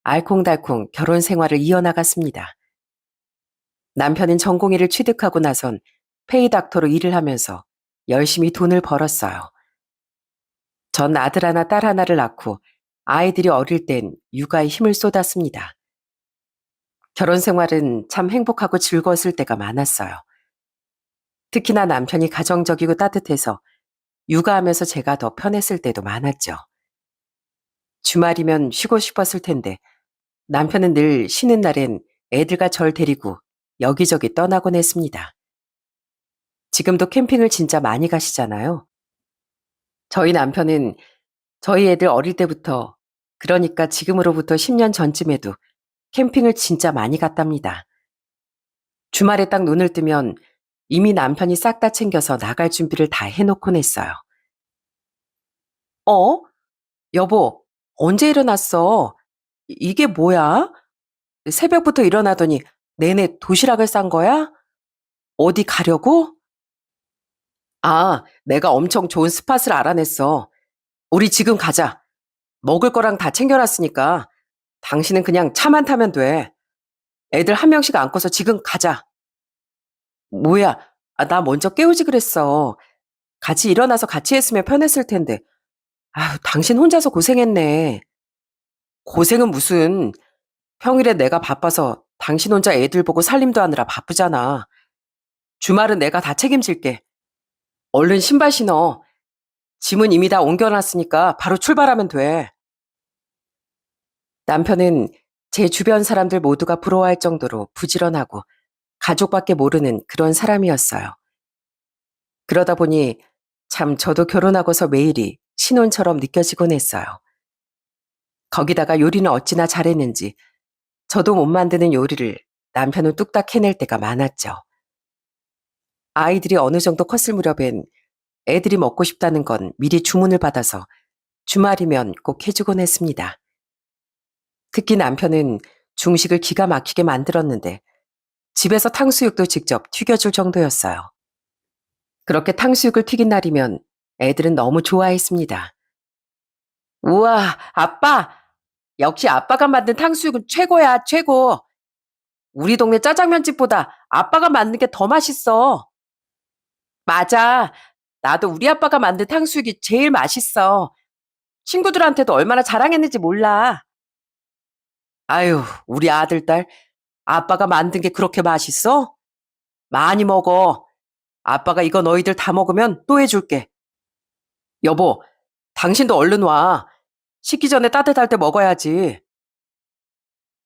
A: 알콩달콩 결혼 생활을 이어나갔습니다. 남편은 전공의를 취득하고 나선 페이닥터로 일을 하면서 열심히 돈을 벌었어요. 전 아들 하나, 딸 하나를 낳고 아이들이 어릴 땐 육아에 힘을 쏟았습니다. 결혼 생활은 참 행복하고 즐거웠을 때가 많았어요. 특히나 남편이 가정적이고 따뜻해서 육아하면서 제가 더 편했을 때도 많았죠. 주말이면 쉬고 싶었을 텐데 남편은 늘 쉬는 날엔 애들과 절 데리고 여기저기 떠나곤 했습니다. 지금도 캠핑을 진짜 많이 가시잖아요. 저희 남편은 저희 애들 어릴 때부터, 그러니까 지금으로부터 10년 전쯤에도 캠핑을 진짜 많이 갔답니다. 주말에 딱 눈을 뜨면 이미 남편이 싹 다 챙겨서 나갈 준비를 다 해놓곤 했어요. 어? 여보, 언제 일어났어? 이게 뭐야? 새벽부터 일어나더니 내내 도시락을 싼 거야? 어디 가려고? 내가 엄청 좋은 스팟을 알아냈어. 우리 지금 가자. 먹을 거랑 다 챙겨놨으니까 당신은 그냥 차만 타면 돼. 애들 한 명씩 안고서 지금 가자. 뭐야, 나 먼저 깨우지 그랬어. 같이 일어나서 같이 했으면 편했을 텐데. 당신 혼자서 고생했네. 고생은 무슨. 평일에 내가 바빠서 당신 혼자 애들 보고 살림도 하느라 바쁘잖아. 주말은 내가 다 책임질게. 얼른 신발 신어. 짐은 이미 다 옮겨놨으니까 바로 출발하면 돼. 남편은 제 주변 사람들 모두가 부러워할 정도로 부지런하고 가족밖에 모르는 그런 사람이었어요. 그러다 보니 참 저도 결혼하고서 매일이 신혼처럼 느껴지곤 했어요. 거기다가 요리는 어찌나 잘했는지 저도 못 만드는 요리를 남편은 뚝딱 해낼 때가 많았죠. 아이들이 어느 정도 컸을 무렵엔 애들이 먹고 싶다는 건 미리 주문을 받아서 주말이면 꼭 해주곤 했습니다. 특히 남편은 중식을 기가 막히게 만들었는데 집에서 탕수육도 직접 튀겨줄 정도였어요. 그렇게 탕수육을 튀긴 날이면 애들은 너무 좋아했습니다. 우와, 아빠! 역시 아빠가 만든 탕수육은 최고야, 최고! 우리 동네 짜장면집보다 아빠가 만든 게 더 맛있어. 맞아. 나도 우리 아빠가 만든 탕수육이 제일 맛있어. 친구들한테도 얼마나 자랑했는지 몰라. 아유, 우리 아들, 딸, 아빠가 만든 게 그렇게 맛있어? 많이 먹어. 아빠가 이거 너희들 다 먹으면 또 해줄게. 여보, 당신도 얼른 와. 식기 전에 따뜻할 때 먹어야지.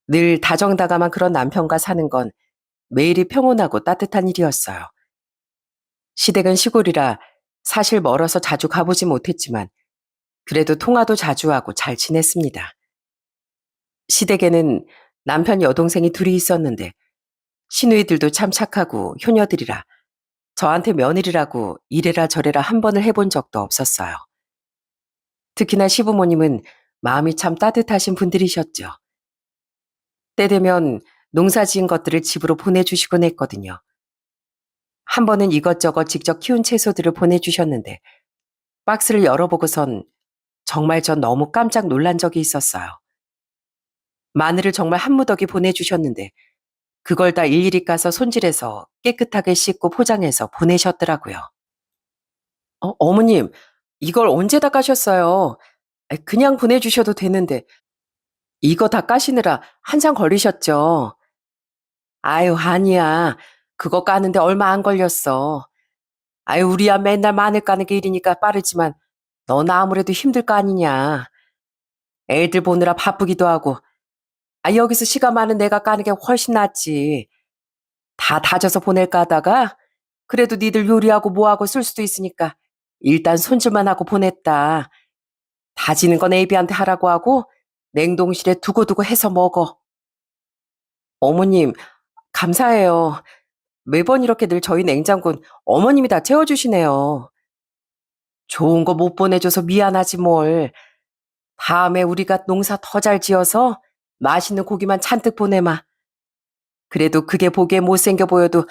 A: 늘 다정다감한 그런 남편과 사는 건 매일이 평온하고 따뜻한 일이었어요. 시댁은 시골이라 사실 멀어서 자주 가보지 못했지만 그래도 통화도 자주 하고 잘 지냈습니다. 시댁에는 남편 여동생이 둘이 있었는데 시누이들도 참 착하고 효녀들이라 저한테 며느리라고 이래라 저래라 한 번을 해본 적도 없었어요. 특히나 시부모님은 마음이 참 따뜻하신 분들이셨죠. 때 되면 농사 지은 것들을 집으로 보내주시곤 했거든요. 한 번은 이것저것 직접 키운 채소들을 보내주셨는데 박스를 열어보고선 정말 전 너무 깜짝 놀란 적이 있었어요. 마늘을 정말 한 무더기 보내주셨는데 그걸 다 일일이 까서 손질해서 깨끗하게 씻고 포장해서 보내셨더라고요. 어머님, 이걸 언제 다 까셨어요? 그냥 보내주셔도 되는데 이거 다 까시느라 한참 걸리셨죠? 아유, 아니야. 그거 까는데 얼마 안 걸렸어. 아유, 우리야 맨날 마늘 까는 게 일이니까 빠르지만 너나 아무래도 힘들 거 아니냐. 애들 보느라 바쁘기도 하고. 여기서 시간 많은 내가 까는 게 훨씬 낫지. 다 다져서 보낼까 하다가 그래도 니들 요리하고 뭐하고 쓸 수도 있으니까 일단 손질만 하고 보냈다. 다지는 건 애비한테 하라고 하고 냉동실에 두고두고 해서 먹어. 어머님, 감사해요. 매번 이렇게 늘 저희 냉장고는 어머님이 다 채워주시네요. 좋은 거 못 보내줘서 미안하지 뭘. 다음에 우리가 농사 더 잘 지어서 맛있는 고기만 잔뜩 보내마. 그래도 그게 보기에 못생겨 보여도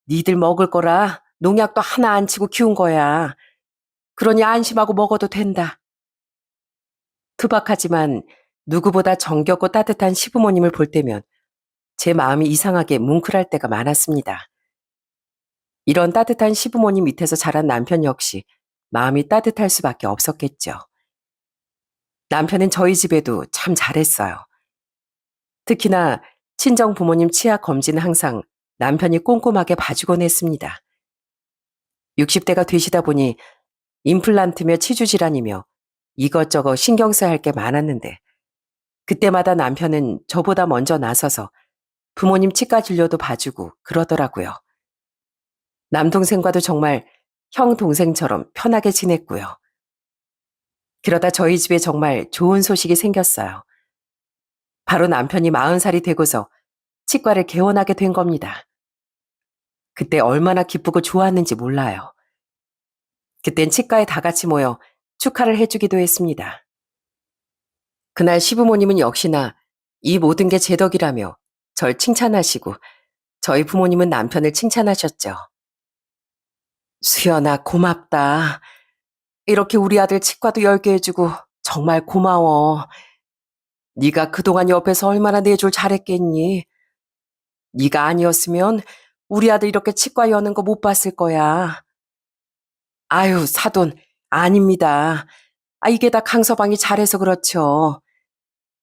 A: 니들 먹을 거라 농약도 하나 안 치고 키운 거야. 그러니 안심하고 먹어도 된다. 투박하지만 누구보다 정겹고 따뜻한 시부모님을 볼 때면 제 마음이 이상하게 뭉클할 때가 많았습니다. 이런 따뜻한 시부모님 밑에서 자란 남편 역시 마음이 따뜻할 수밖에 없었겠죠. 남편은 저희 집에도 참 잘했어요. 특히나 친정 부모님 치아 검진은 항상 남편이 꼼꼼하게 봐주곤 했습니다. 60대가 되시다 보니 임플란트며 치주 질환이며 이것저것 신경 써야 할 게 많았는데 그때마다 남편은 저보다 먼저 나서서 부모님 치과 진료도 봐주고 그러더라고요. 남동생과도 정말 형 동생처럼 편하게 지냈고요. 그러다 저희 집에 정말 좋은 소식이 생겼어요. 바로 남편이 40살이 되고서 치과를 개원하게 된 겁니다. 그때 얼마나 기쁘고 좋았는지 몰라요. 그땐 치과에 다 같이 모여 축하를 해주기도 했습니다. 그날 시부모님은 역시나 이 모든 게 제 덕이라며 절 칭찬하시고 저희 부모님은 남편을 칭찬하셨죠. 수연아, 고맙다. 이렇게 우리 아들 치과도 10개 해주고 정말 고마워. 네가 그동안 옆에서 얼마나 내 줄 잘했겠니? 네가 아니었으면 우리 아들 이렇게 치과 여는 거 못 봤을 거야. 아유, 사돈, 아닙니다. 이게 다 강서방이 잘해서 그렇죠.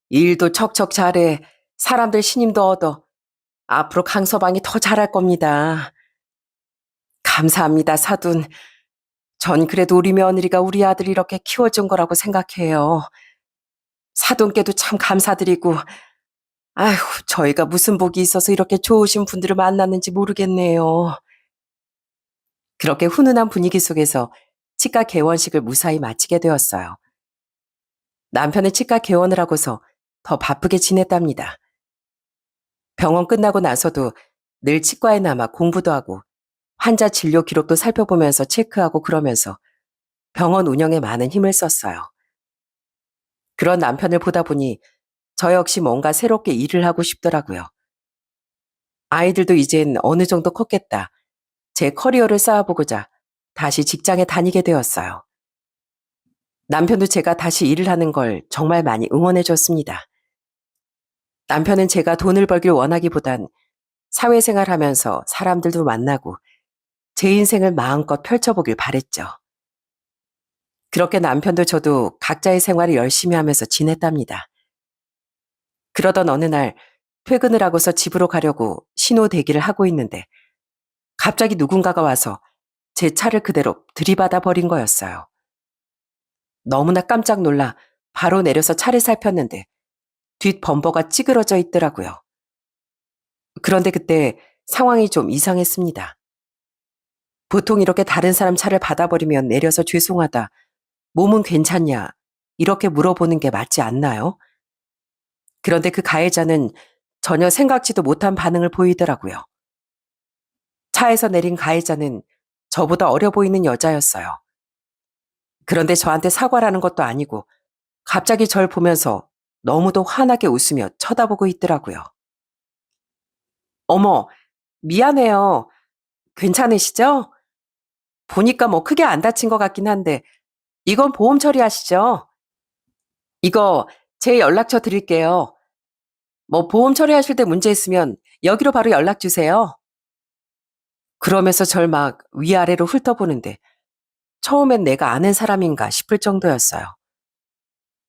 A: 일도 척척 잘해. 사람들 신임도 얻어. 앞으로 강서방이 더 잘할 겁니다. 감사합니다, 사돈. 전 그래도 우리 며느리가 우리 아들 이렇게 키워준 거라고 생각해요. 사돈께도 참 감사드리고, 아휴, 저희가 무슨 복이 있어서 이렇게 좋으신 분들을 만났는지 모르겠네요. 그렇게 훈훈한 분위기 속에서 치과 개원식을 무사히 마치게 되었어요. 남편은 치과 개원을 하고서 더 바쁘게 지냈답니다. 병원 끝나고 나서도 늘 치과에 남아 공부도 하고 환자 진료 기록도 살펴보면서 체크하고 그러면서 병원 운영에 많은 힘을 썼어요. 그런 남편을 보다 보니 저 역시 뭔가 새롭게 일을 하고 싶더라고요. 아이들도 이젠 어느 정도 컸겠다. 제 커리어를 쌓아보고자 다시 직장에 다니게 되었어요. 남편도 제가 다시 일을 하는 걸 정말 많이 응원해 줬습니다. 남편은 제가 돈을 벌길 원하기보단 사회생활 하면서 사람들도 만나고 제 인생을 마음껏 펼쳐보길 바랬죠. 그렇게 남편도 저도 각자의 생활을 열심히 하면서 지냈답니다. 그러던 어느 날 퇴근을 하고서 집으로 가려고 신호 대기를 하고 있는데 갑자기 누군가가 와서 제 차를 그대로 들이받아 버린 거였어요. 너무나 깜짝 놀라 바로 내려서 차를 살폈는데 뒷 범퍼가 찌그러져 있더라고요. 그런데 그때 상황이 좀 이상했습니다. 보통 이렇게 다른 사람 차를 받아버리면 내려서 죄송하다, 몸은 괜찮냐, 이렇게 물어보는 게 맞지 않나요? 그런데 그 가해자는 전혀 생각지도 못한 반응을 보이더라고요. 차에서 내린 가해자는 저보다 어려 보이는 여자였어요. 그런데 저한테 사과라는 것도 아니고 갑자기 절 보면서 너무도 환하게 웃으며 쳐다보고 있더라고요. 어머, 미안해요. 괜찮으시죠? 보니까 뭐 크게 안 다친 것 같긴 한데 이건 보험 처리하시죠? 이거 제 연락처 드릴게요. 뭐 보험 처리하실 때 문제 있으면 여기로 바로 연락 주세요. 그러면서 절 막 위아래로 훑어보는데 처음엔 내가 아는 사람인가 싶을 정도였어요.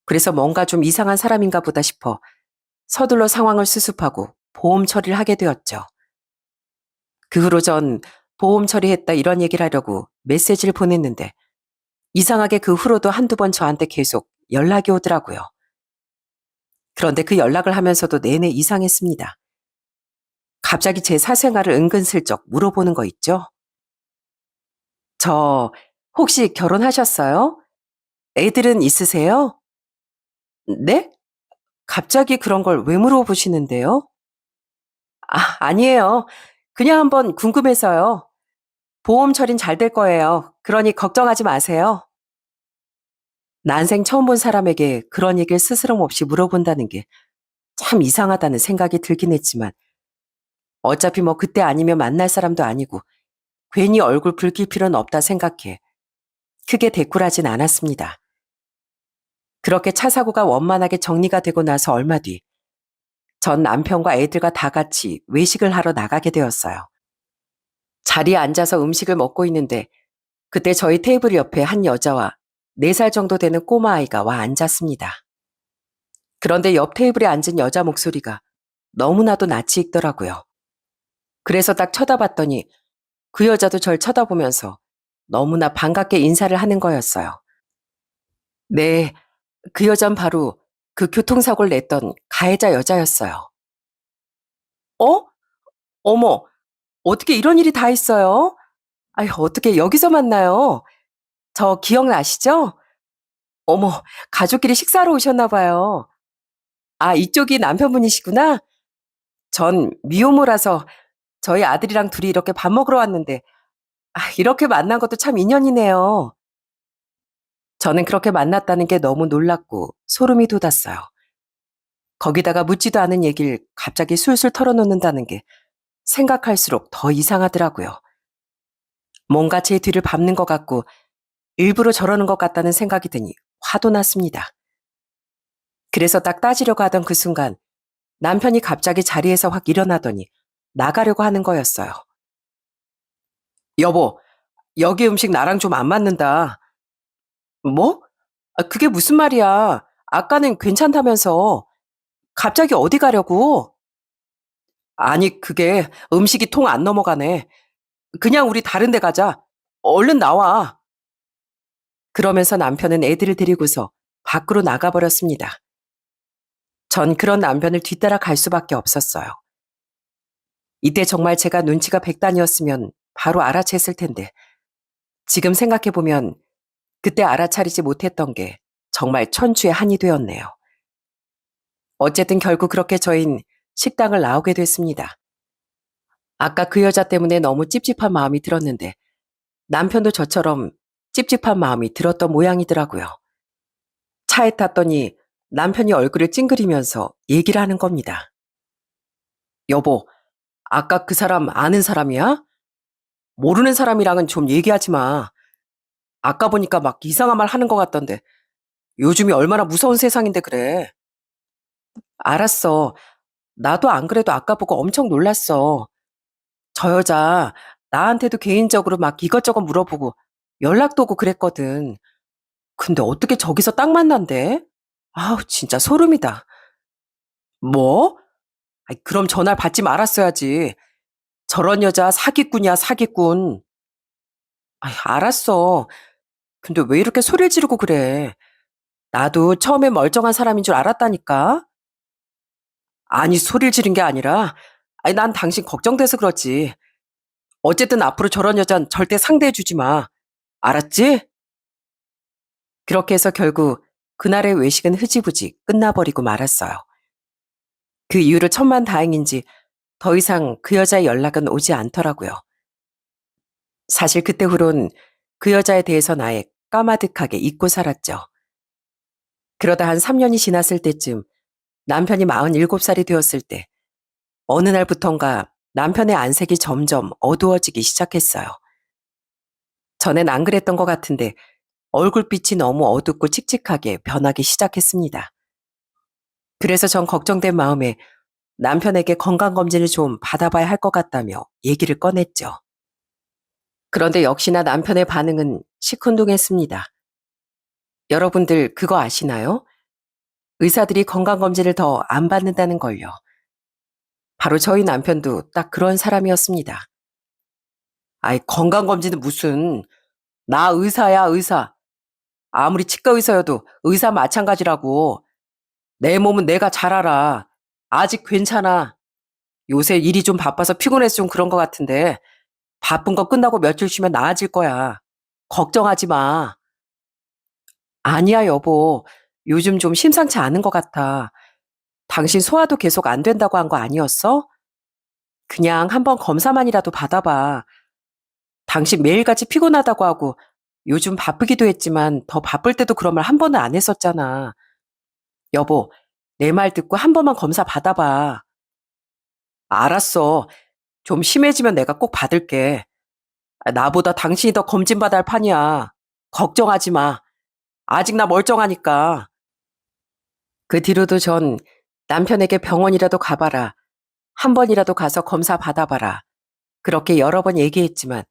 A: 그래서 뭔가 좀 이상한 사람인가 보다 싶어 서둘러 상황을 수습하고 보험 처리를 하게 되었죠. 그 후로 전 보험 처리했다 이런 얘기를 하려고 메시지를 보냈는데 이상하게 그 후로도 한두 번 저한테 계속 연락이 오더라고요. 그런데 그 연락을 하면서도 내내 이상했습니다. 갑자기 제 사생활을 은근슬쩍 물어보는 거 있죠? 저 혹시 결혼하셨어요? 애들은 있으세요? 네? 갑자기 그런 걸 왜 물어보시는데요? 아니에요. 그냥 한번 궁금해서요. 보험 처리는 잘 될 거예요. 그러니 걱정하지 마세요. 난생 처음 본 사람에게 그런 얘기를 스스럼 없이 물어본다는 게 참 이상하다는 생각이 들긴 했지만 어차피 뭐 그때 아니면 만날 사람도 아니고 괜히 얼굴 붉힐 필요는 없다 생각해 크게 대꾸하진 않았습니다. 그렇게 차 사고가 원만하게 정리가 되고 나서 얼마 뒤 전 남편과 애들과 다 같이 외식을 하러 나가게 되었어요. 자리에 앉아서 음식을 먹고 있는데 그때 저희 테이블 옆에 한 여자와 4살 정도 되는 꼬마아이가 와 앉았습니다. 그런데 옆 테이블에 앉은 여자 목소리가 너무나도 낯이 익더라고요. 그래서 딱 쳐다봤더니 그 여자도 절 쳐다보면서 너무나 반갑게 인사를 하는 거였어요. 네, 그 여잔 바로 그 교통사고를 냈던 가해자 여자였어요. 어? 어머, 어떻게 이런 일이 다 있어요? 아유, 어떻게 여기서 만나요? 저 기억나시죠? 어머, 가족끼리 식사하러 오셨나 봐요. 아, 이쪽이 남편분이시구나? 전 미혼모라서 저희 아들이랑 둘이 이렇게 밥 먹으러 왔는데, 이렇게 만난 것도 참 인연이네요. 저는 그렇게 만났다는 게 너무 놀랍고 소름이 돋았어요. 거기다가 묻지도 않은 얘기를 갑자기 술술 털어놓는다는 게 생각할수록 더 이상하더라고요. 뭔가 제 뒤를 밟는 것 같고 일부러 저러는 것 같다는 생각이 드니 화도 났습니다. 그래서 딱 따지려고 하던 그 순간 남편이 갑자기 자리에서 확 일어나더니 나가려고 하는 거였어요. 여보, 여기 음식 나랑 좀 안 맞는다. 뭐? 그게 무슨 말이야. 아까는 괜찮다면서. 갑자기 어디 가려고? 아니, 그게 음식이 통 안 넘어가네. 그냥 우리 다른 데 가자. 얼른 나와. 그러면서 남편은 애들을 데리고서 밖으로 나가버렸습니다. 전 그런 남편을 뒤따라 갈 수밖에 없었어요. 이때 정말 제가 눈치가 백단이었으면 바로 알아챘을 텐데 지금 생각해보면 그때 알아차리지 못했던 게 정말 천추의 한이 되었네요. 어쨌든 결국 그렇게 저흰 식당을 나오게 됐습니다. 아까 그 여자 때문에 너무 찝찝한 마음이 들었는데 남편도 저처럼 찝찝한 마음이 들었던 모양이더라고요. 차에 탔더니 남편이 얼굴을 찡그리면서 얘기를 하는 겁니다. 여보, 아까 그 사람 아는 사람이야? 모르는 사람이랑은 좀 얘기하지 마. 아까 보니까 막 이상한 말 하는 것 같던데 요즘이 얼마나 무서운 세상인데 그래. 알았어. 나도 안 그래도 아까 보고 엄청 놀랐어. 저 여자 나한테도 개인적으로 막 이것저것 물어보고 연락도 오고 그랬거든. 근데 어떻게 저기서 딱 만난대? 아우, 진짜 소름이다. 뭐? 아이, 그럼 전화를 받지 말았어야지. 저런 여자 사기꾼이야, 사기꾼. 아이, 알았어. 근데 왜 이렇게 소리를 지르고 그래? 나도 처음에 멀쩡한 사람인 줄 알았다니까. 아니, 소리를 지른 게 아니라, 아니, 난 당신 걱정돼서 그렇지. 어쨌든 앞으로 저런 여잔 절대 상대해주지 마. 알았지? 그렇게 해서 결국 그날의 외식은 흐지부지 끝나버리고 말았어요. 그 이후로 천만다행인지 더 이상 그 여자의 연락은 오지 않더라고요. 사실 그때 후론 그 여자에 대해서 아예 까마득하게 잊고 살았죠. 그러다 한 3년이 지났을 때쯤 남편이 47살이 되었을 때 어느 날부턴가 남편의 안색이 점점 어두워지기 시작했어요. 전엔 안 그랬던 것 같은데 얼굴빛이 너무 어둡고 칙칙하게 변하기 시작했습니다. 그래서 전 걱정된 마음에 남편에게 건강검진을 좀 받아봐야 할 것 같다며 얘기를 꺼냈죠. 그런데 역시나 남편의 반응은 시큰둥했습니다. 여러분들 그거 아시나요? 의사들이 건강검진을 더 안 받는다는 걸요. 바로 저희 남편도 딱 그런 사람이었습니다. 아이, 건강검진은 무슨, 나 의사야, 의사. 아무리 치과 의사여도 의사 마찬가지라고. 내 몸은 내가 잘 알아. 아직 괜찮아. 요새 일이 좀 바빠서 피곤해서 좀 그런 것 같은데 바쁜 거 끝나고 며칠 쉬면 나아질 거야. 걱정하지 마. 아니야, 여보. 요즘 좀 심상치 않은 것 같아. 당신 소화도 계속 안 된다고 한 거 아니었어? 그냥 한번 검사만이라도 받아봐. 당신 매일같이 피곤하다고 하고 요즘 바쁘기도 했지만 더 바쁠 때도 그런 말 한 번은 안 했었잖아. 여보, 내 말 듣고 한 번만 검사 받아봐. 알았어. 좀 심해지면 내가 꼭 받을게. 나보다 당신이 더 검진받아야 할 판이야. 걱정하지 마. 아직 나 멀쩡하니까. 그 뒤로도 전 남편에게 병원이라도 가봐라. 한 번이라도 가서 검사 받아봐라. 그렇게 여러 번 얘기했지만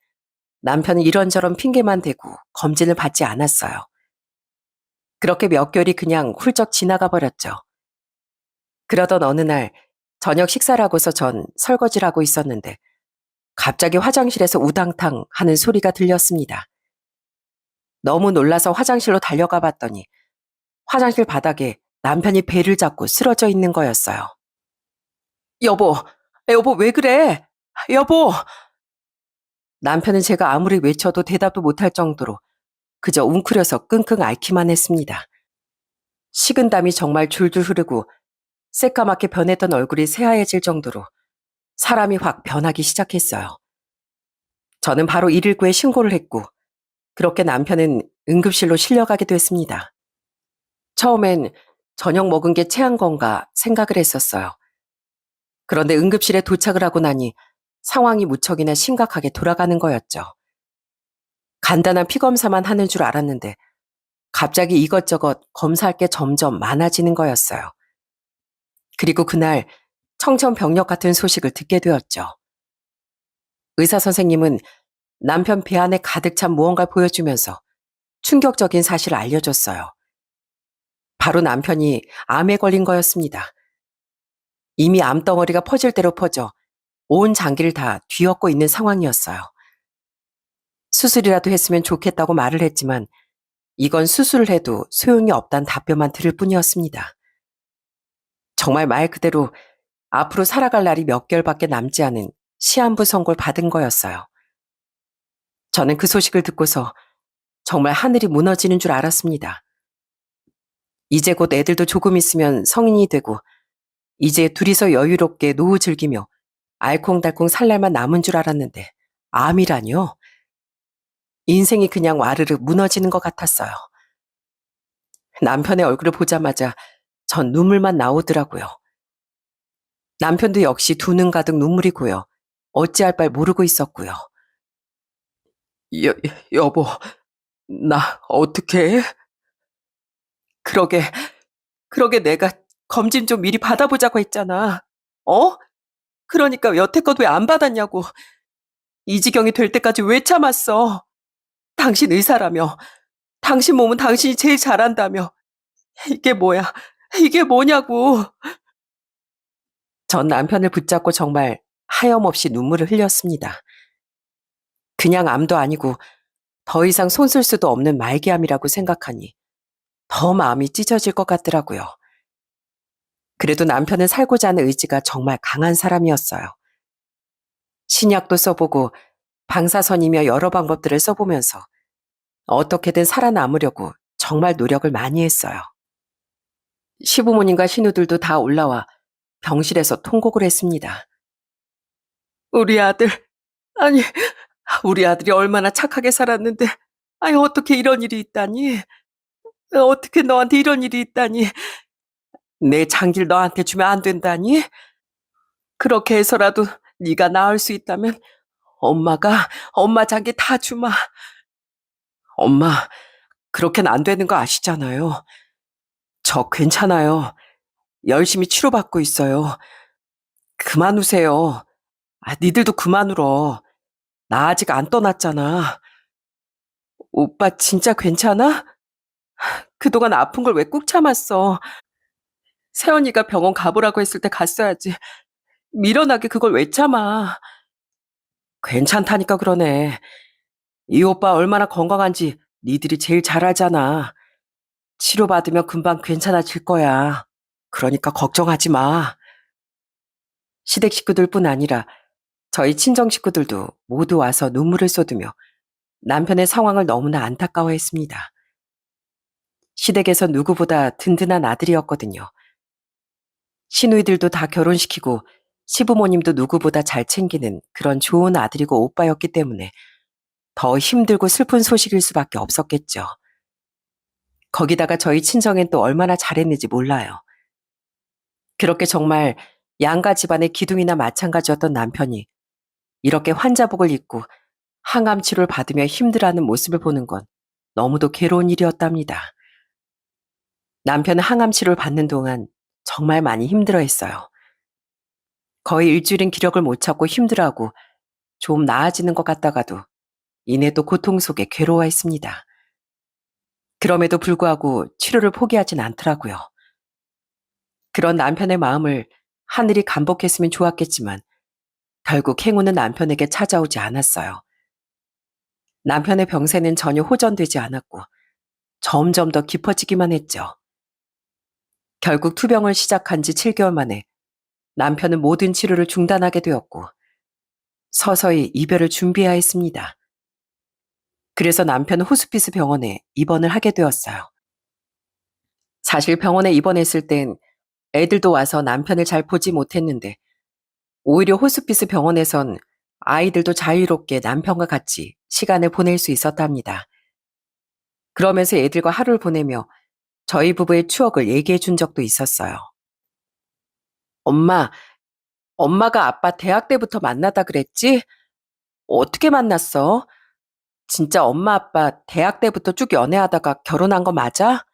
A: 남편은 이런저런 핑계만 대고 검진을 받지 않았어요. 그렇게 몇 개월이 그냥 훌쩍 지나가 버렸죠. 그러던 어느 날 저녁 식사를 하고서 전 설거지를 하고 있었는데 갑자기 화장실에서 우당탕 하는 소리가 들렸습니다. 너무 놀라서 화장실로 달려가 봤더니 화장실 바닥에 남편이 배를 잡고 쓰러져 있는 거였어요. 여보, 여보 왜 그래? 여보! 남편은 제가 아무리 외쳐도 대답도 못할 정도로 그저 웅크려서 끙끙 앓기만 했습니다. 식은땀이 정말 줄줄 흐르고 새까맣게 변했던 얼굴이 새하얘질 정도로 사람이 확 변하기 시작했어요. 저는 바로 119에 신고를 했고 그렇게 남편은 응급실로 실려가게 됐습니다. 처음엔 저녁 먹은 게 체한 건가 생각을 했었어요. 그런데 응급실에 도착을 하고 나니 상황이 무척이나 심각하게 돌아가는 거였죠. 간단한 피검사만 하는 줄 알았는데 갑자기 이것저것 검사할 게 점점 많아지는 거였어요. 그리고 그날 청천벽력 같은 소식을 듣게 되었죠. 의사 선생님은 남편 배 안에 가득 찬 무언가를 보여주면서 충격적인 사실을 알려줬어요. 바로 남편이 암에 걸린 거였습니다. 이미 암덩어리가 퍼질 대로 퍼져 온 장기를 다 뒤엎고 있는 상황이었어요. 수술이라도 했으면 좋겠다고 말을 했지만 이건 수술을 해도 소용이 없다는 답변만 들을 뿐이었습니다. 정말 말 그대로 앞으로 살아갈 날이 몇 개월밖에 남지 않은 시한부 선고를 받은 거였어요. 저는 그 소식을 듣고서 정말 하늘이 무너지는 줄 알았습니다. 이제 곧 애들도 조금 있으면 성인이 되고 이제 둘이서 여유롭게 노후 즐기며 알콩달콩 살 날만 남은 줄 알았는데 암이라뇨? 인생이 그냥 와르르 무너지는 것 같았어요. 남편의 얼굴을 보자마자 전 눈물만 나오더라고요. 남편도 역시 두 눈 가득 눈물이고요. 어찌할 바를 모르고 있었고요. 여, 여보, 나 어떻게 해? 그러게, 그러게 내가 검진 좀 미리 받아보자고 했잖아. 어? 그러니까 여태껏 왜 안 받았냐고. 이 지경이 될 때까지 왜 참았어? 당신 의사라며. 당신 몸은 당신이 제일 잘한다며. 이게 뭐야? 이게 뭐냐고. 전 남편을 붙잡고 정말 하염없이 눈물을 흘렸습니다. 그냥 암도 아니고 더 이상 손 쓸 수도 없는 말기암이라고 생각하니 더 마음이 찢어질 것 같더라고요. 그래도 남편은 살고자 하는 의지가 정말 강한 사람이었어요. 신약도 써보고 방사선이며 여러 방법들을 써보면서 어떻게든 살아남으려고 정말 노력을 많이 했어요. 시부모님과 신우들도 다 올라와 병실에서 통곡을 했습니다. 우리 아들, 아니, 우리 아들이 얼마나 착하게 살았는데, 아니, 어떻게 이런 일이 있다니? 어떻게 너한테 이런 일이 있다니? 내 장기를 너한테 주면 안 된다니? 그렇게 해서라도 네가 나을 수 있다면 엄마 장기 다 주마. 엄마, 그렇게는 안 되는 거 아시잖아요. 저 괜찮아요. 열심히 치료받고 있어요. 그만 우세요. 니들도 그만 울어. 나 아직 안 떠났잖아. 오빠 진짜 괜찮아? 그동안 아픈 걸 왜 꾹 참았어? 세연이가 병원 가보라고 했을 때 갔어야지. 미련하게 그걸 왜 참아? 괜찮다니까 그러네. 이 오빠 얼마나 건강한지 니들이 제일 잘 알잖아. 치료받으면 금방 괜찮아질 거야. 그러니까 걱정하지 마. 시댁 식구들뿐 아니라 저희 친정 식구들도 모두 와서 눈물을 쏟으며 남편의 상황을 너무나 안타까워했습니다. 시댁에서 누구보다 든든한 아들이었거든요. 시누이들도 다 결혼시키고 시부모님도 누구보다 잘 챙기는 그런 좋은 아들이고 오빠였기 때문에 더 힘들고 슬픈 소식일 수밖에 없었겠죠. 거기다가 저희 친정엔 또 얼마나 잘했는지 몰라요. 그렇게 정말 양가 집안의 기둥이나 마찬가지였던 남편이 이렇게 환자복을 입고 항암 치료를 받으며 힘들어하는 모습을 보는 건 너무도 괴로운 일이었답니다. 남편은 항암 치료를 받는 동안 정말 많이 힘들어했어요. 거의 일주일은 기력을 못 찾고 힘들어하고 좀 나아지는 것 같다가도 이내 또 고통 속에 괴로워했습니다. 그럼에도 불구하고 치료를 포기하진 않더라고요. 그런 남편의 마음을 하늘이 감복했으면 좋았겠지만 결국 행운은 남편에게 찾아오지 않았어요. 남편의 병세는 전혀 호전되지 않았고 점점 더 깊어지기만 했죠. 결국 투병을 시작한 지 7개월 만에 남편은 모든 치료를 중단하게 되었고 서서히 이별을 준비해야 했습니다. 그래서 남편은 호스피스 병원에 입원을 하게 되었어요. 사실 병원에 입원했을 땐 애들도 와서 남편을 잘 보지 못했는데 오히려 호스피스 병원에선 아이들도 자유롭게 남편과 같이 시간을 보낼 수 있었답니다. 그러면서 애들과 하루를 보내며 저희 부부의 추억을 얘기해 준 적도 있었어요. 엄마, 엄마가 아빠 대학 때부터 만나다 그랬지? 어떻게 만났어? 진짜 엄마 아빠 대학 때부터 쭉 연애하다가 결혼한 거 맞아?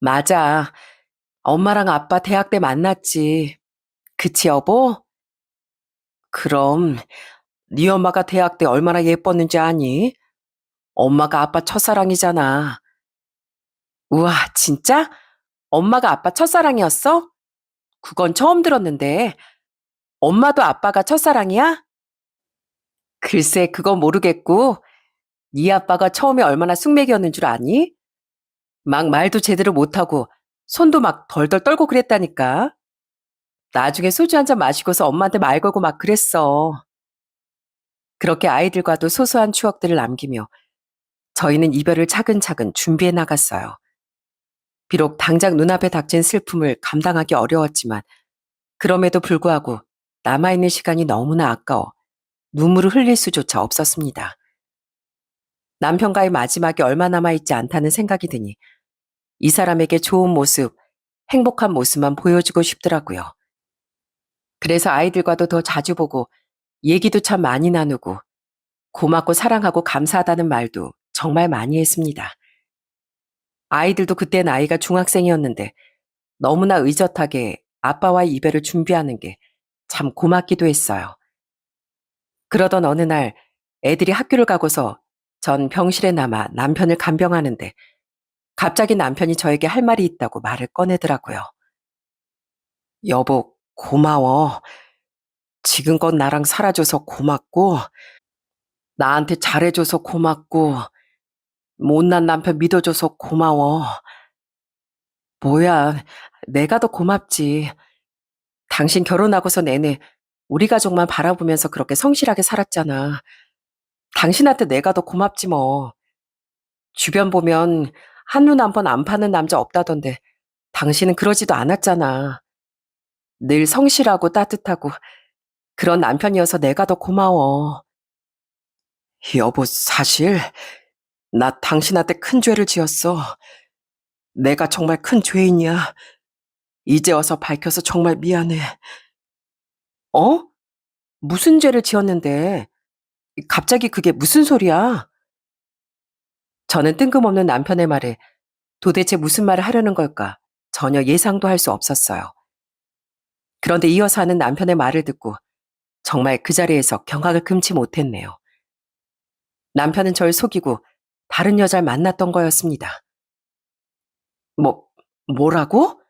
A: 맞아. 엄마랑 아빠 대학 때 만났지. 그치, 여보? 그럼 네 엄마가 대학 때 얼마나 예뻤는지 아니? 엄마가 아빠 첫사랑이잖아. 우와, 진짜? 엄마가 아빠 첫사랑이었어? 그건 처음 들었는데. 엄마도 아빠가 첫사랑이야? 글쎄, 그건 모르겠고. 네 아빠가 처음에 얼마나 쑥맥이었는 줄 아니? 막 말도 제대로 못하고 손도 막 덜덜 떨고 그랬다니까. 나중에 소주 한 잔 마시고서 엄마한테 말 걸고 막 그랬어. 그렇게 아이들과도 소소한 추억들을 남기며 저희는 이별을 차근차근 준비해 나갔어요. 비록 당장 눈앞에 닥친 슬픔을 감당하기 어려웠지만 그럼에도 불구하고 남아있는 시간이 너무나 아까워 눈물을 흘릴 수조차 없었습니다. 남편과의 마지막이 얼마 남아있지 않다는 생각이 드니 이 사람에게 좋은 모습, 행복한 모습만 보여주고 싶더라고요. 그래서 아이들과도 더 자주 보고 얘기도 참 많이 나누고 고맙고 사랑하고 감사하다는 말도 정말 많이 했습니다. 아이들도 그때 나이가 중학생이었는데 너무나 의젓하게 아빠와의 이별을 준비하는 게 참 고맙기도 했어요. 그러던 어느 날 애들이 학교를 가고서 전 병실에 남아 남편을 간병하는데 갑자기 남편이 저에게 할 말이 있다고 말을 꺼내더라고요. 여보, 고마워. 지금껏 나랑 살아줘서 고맙고, 나한테 잘해줘서 고맙고, 못난 남편 믿어줘서 고마워. 뭐야, 내가 더 고맙지. 당신 결혼하고서 내내 우리 가족만 바라보면서 그렇게 성실하게 살았잖아. 당신한테 내가 더 고맙지 뭐. 주변 보면 한눈 한 번 안 파는 남자 없다던데 당신은 그러지도 않았잖아. 늘 성실하고 따뜻하고 그런 남편이어서 내가 더 고마워. 여보, 사실 나 당신한테 큰 죄를 지었어. 내가 정말 큰 죄인이야. 이제 와서 밝혀서 정말 미안해. 어? 무슨 죄를 지었는데? 갑자기 그게 무슨 소리야? 저는 뜬금없는 남편의 말에 도대체 무슨 말을 하려는 걸까? 전혀 예상도 할 수 없었어요. 그런데 이어서 하는 남편의 말을 듣고 정말 그 자리에서 경악을 금치 못했네요. 남편은 절 속이고 다른 여자를 만났던 거였습니다. 뭐, 뭐라고?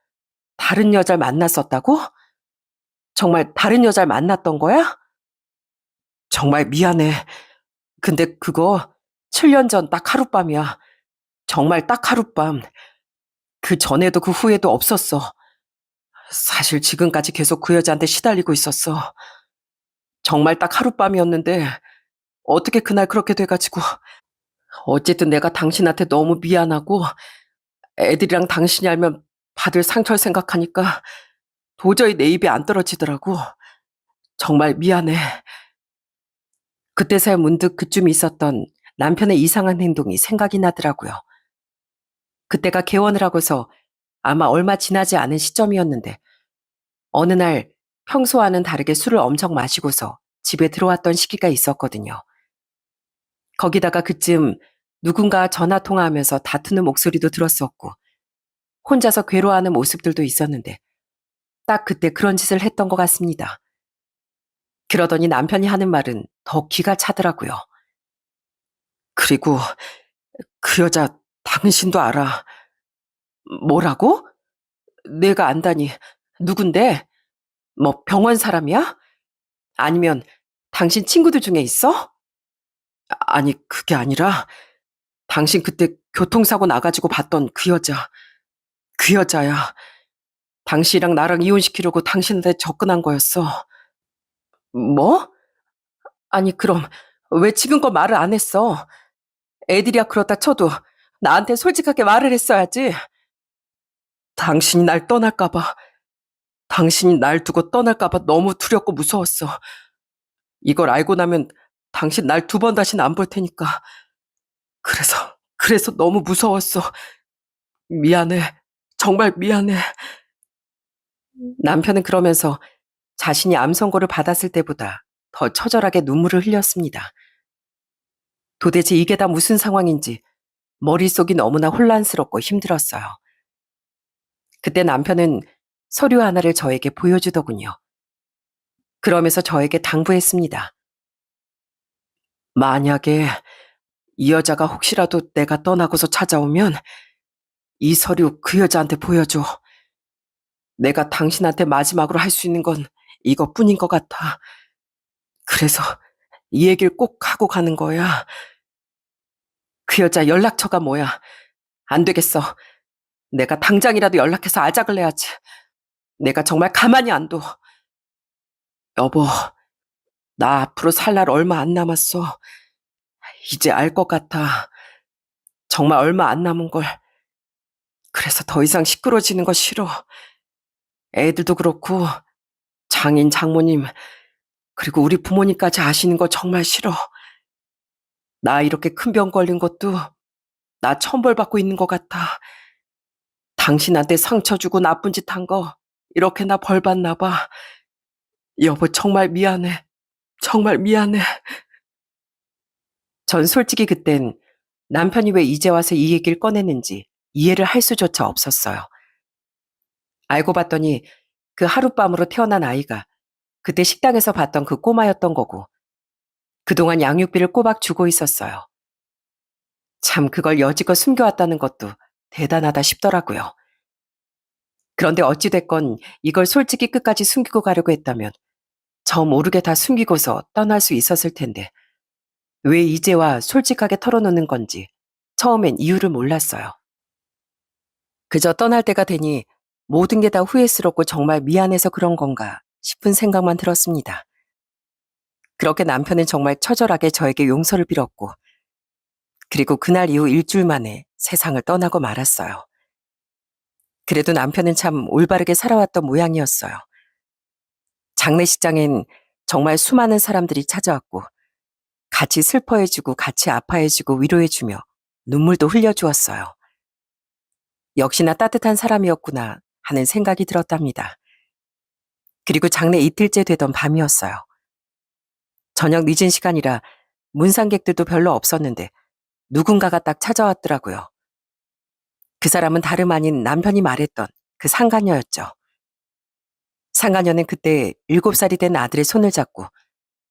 A: 다른 여자를 만났었다고? 정말 다른 여자를 만났던 거야? 정말 미안해. 근데 그거 7년 전 딱 하룻밤이야. 정말 딱 하룻밤. 그 전에도 그 후에도 없었어. 사실 지금까지 계속 그 여자한테 시달리고 있었어. 정말 딱 하룻밤이었는데 어떻게 그날 그렇게 돼가지고. 어쨌든 내가 당신한테 너무 미안하고 애들이랑 당신이 알면 받을 상처를 생각하니까 도저히 내 입이 안 떨어지더라고. 정말 미안해. 그때서야 문득 그쯤 있었던 남편의 이상한 행동이 생각이 나더라고요. 그때가 개원을 하고서 아마 얼마 지나지 않은 시점이었는데 어느 날 평소와는 다르게 술을 엄청 마시고서 집에 들어왔던 시기가 있었거든요. 거기다가 그쯤 누군가 전화 통화하면서 다투는 목소리도 들었었고 혼자서 괴로워하는 모습들도 있었는데 딱 그때 그런 짓을 했던 것 같습니다. 그러더니 남편이 하는 말은 더 기가 차더라고요. 그리고 그 여자 당신도 알아. 뭐라고? 내가 안다니. 누군데? 뭐 병원 사람이야? 아니면 당신 친구들 중에 있어? 아니, 그게 아니라 당신 그때 교통사고 나가지고 봤던 그 여자. 그 여자야. 당신이랑 나랑 이혼시키려고 당신한테 접근한 거였어. 뭐? 아니, 그럼 왜 지금껏 말을 안 했어? 애들이야 그렇다 쳐도 나한테 솔직하게 말을 했어야지. 당신이 날 떠날까봐, 당신이 날 두고 떠날까봐 너무 두렵고 무서웠어. 이걸 알고 나면 당신 날 두 번 다시는 안 볼 테니까. 그래서 너무 무서웠어. 미안해. 정말 미안해. 남편은 그러면서 자신이 암 선고를 받았을 때보다 더 처절하게 눈물을 흘렸습니다. 도대체 이게 다 무슨 상황인지 머릿속이 너무나 혼란스럽고 힘들었어요. 그때 남편은 서류 하나를 저에게 보여주더군요. 그러면서 저에게 당부했습니다. 만약에 이 여자가 혹시라도 내가 떠나고서 찾아오면 이 서류 그 여자한테 보여줘. 내가 당신한테 마지막으로 할 수 있는 건 이것뿐인 것 같아. 그래서 이 얘기를 꼭 하고 가는 거야. 그 여자 연락처가 뭐야? 안 되겠어. 내가 당장이라도 연락해서 아작을 내야지. 내가 정말 가만히 안 둬. 여보, 나 앞으로 살 날 얼마 안 남았어. 이제 알 것 같아. 정말 얼마 안 남은 걸. 그래서 더 이상 시끄러지는 거 싫어. 애들도 그렇고 장인, 장모님, 그리고 우리 부모님까지 아시는 거 정말 싫어. 나 이렇게 큰 병 걸린 것도 나 천벌 받고 있는 것 같아. 당신한테 상처 주고 나쁜 짓 한 거 이렇게 나 벌 받나 봐. 여보, 정말 미안해. 정말 미안해. 전 솔직히 그땐 남편이 왜 이제 와서 이 얘기를 꺼냈는지 이해를 할 수조차 없었어요. 알고 봤더니 그 하룻밤으로 태어난 아이가 그때 식당에서 봤던 그 꼬마였던 거고, 그동안 양육비를 꼬박 주고 있었어요. 참, 그걸 여지껏 숨겨왔다는 것도 대단하다 싶더라고요. 그런데 어찌됐건 이걸 솔직히 끝까지 숨기고 가려고 했다면 저 모르게 다 숨기고서 떠날 수 있었을 텐데, 왜 이제와 솔직하게 털어놓는 건지 처음엔 이유를 몰랐어요. 그저 떠날 때가 되니 모든 게 다 후회스럽고 정말 미안해서 그런 건가 싶은 생각만 들었습니다. 그렇게 남편은 정말 처절하게 저에게 용서를 빌었고, 그리고 그날 이후 일주일 만에 세상을 떠나고 말았어요. 그래도 남편은 참 올바르게 살아왔던 모양이었어요. 장례식장엔 정말 수많은 사람들이 찾아왔고, 같이 슬퍼해주고 같이 아파해주고 위로해주며 눈물도 흘려주었어요. 역시나 따뜻한 사람이었구나 하는 생각이 들었답니다. 그리고 장례 이틀째 되던 밤이었어요. 저녁 늦은 시간이라 문상객들도 별로 없었는데 누군가가 딱 찾아왔더라고요. 그 사람은 다름 아닌 남편이 말했던 그 상간녀였죠. 상간녀는 그때 7살이 된 아들의 손을 잡고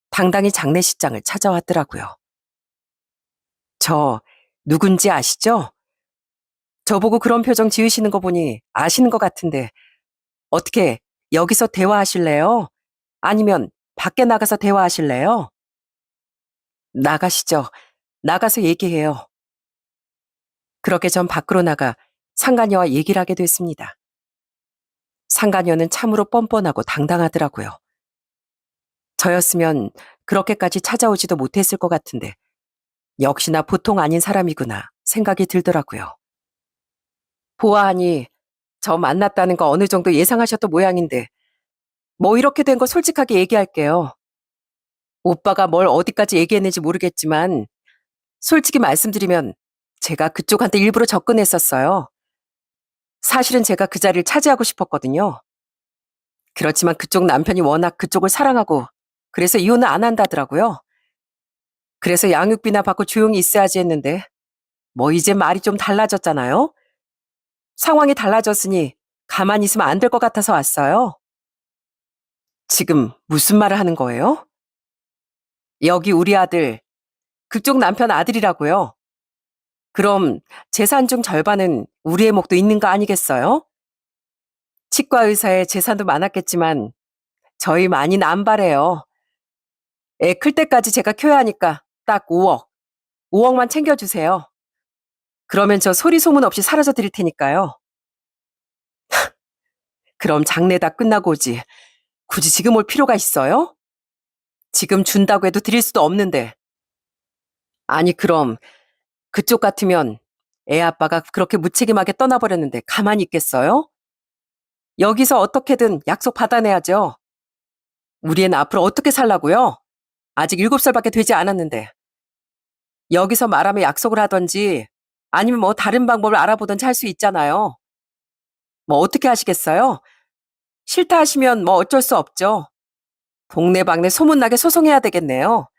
A: 당당히 장례식장을 찾아왔더라고요. 저 누군지 아시죠? 저보고 그런 표정 지으시는 거 보니 아시는 것 같은데, 어떻게 여기서 대화하실래요? 아니면 밖에 나가서 대화하실래요? 나가시죠. 나가서 얘기해요. 그렇게 전 밖으로 나가 상간녀와 얘기를 하게 됐습니다. 상간녀는 참으로 뻔뻔하고 당당하더라고요. 저였으면 그렇게까지 찾아오지도 못했을 것 같은데 역시나 보통 아닌 사람이구나 생각이 들더라고요. 보아하니 저 만났다는 거 어느 정도 예상하셨던 모양인데 뭐 이렇게 된 거 솔직하게 얘기할게요. 오빠가 뭘 어디까지 얘기했는지 모르겠지만 솔직히 말씀드리면 제가 그쪽한테 일부러 접근했었어요. 사실은 제가 그 자리를 차지하고 싶었거든요. 그렇지만 그쪽 남편이 워낙 그쪽을 사랑하고 그래서 이혼을 안 한다더라고요. 그래서 양육비나 받고 조용히 있어야지 했는데 뭐 이제 말이 좀 달라졌잖아요. 상황이 달라졌으니 가만히 있으면 안 될 것 같아서 왔어요. 지금 무슨 말을 하는 거예요? 여기 우리 아들, 그쪽 남편 아들이라고요. 그럼 재산 중 절반은 우리의 몫도 있는 거 아니겠어요? 치과 의사의 재산도 많았겠지만 저희 많이는 안 바래요. 애 클 때까지 제가 키워야 하니까 딱 5억. 5억만 챙겨주세요. 그러면 저 소리 소문 없이 사라져 드릴 테니까요. 그럼 장례 다 끝나고 오지. 굳이 지금 올 필요가 있어요? 지금 준다고 해도 드릴 수도 없는데. 아니, 그럼 그쪽 같으면 애 아빠가 그렇게 무책임하게 떠나버렸는데 가만히 있겠어요? 여기서 어떻게든 약속 받아내야죠. 우리 애는 앞으로 어떻게 살라고요? 아직 7살밖에 되지 않았는데. 여기서 말하면 약속을 하던지 아니면 뭐 다른 방법을 알아보든지 할 수 있잖아요. 뭐 어떻게 하시겠어요? 싫다 하시면 뭐 어쩔 수 없죠. 동네방네 소문나게 소송해야 되겠네요.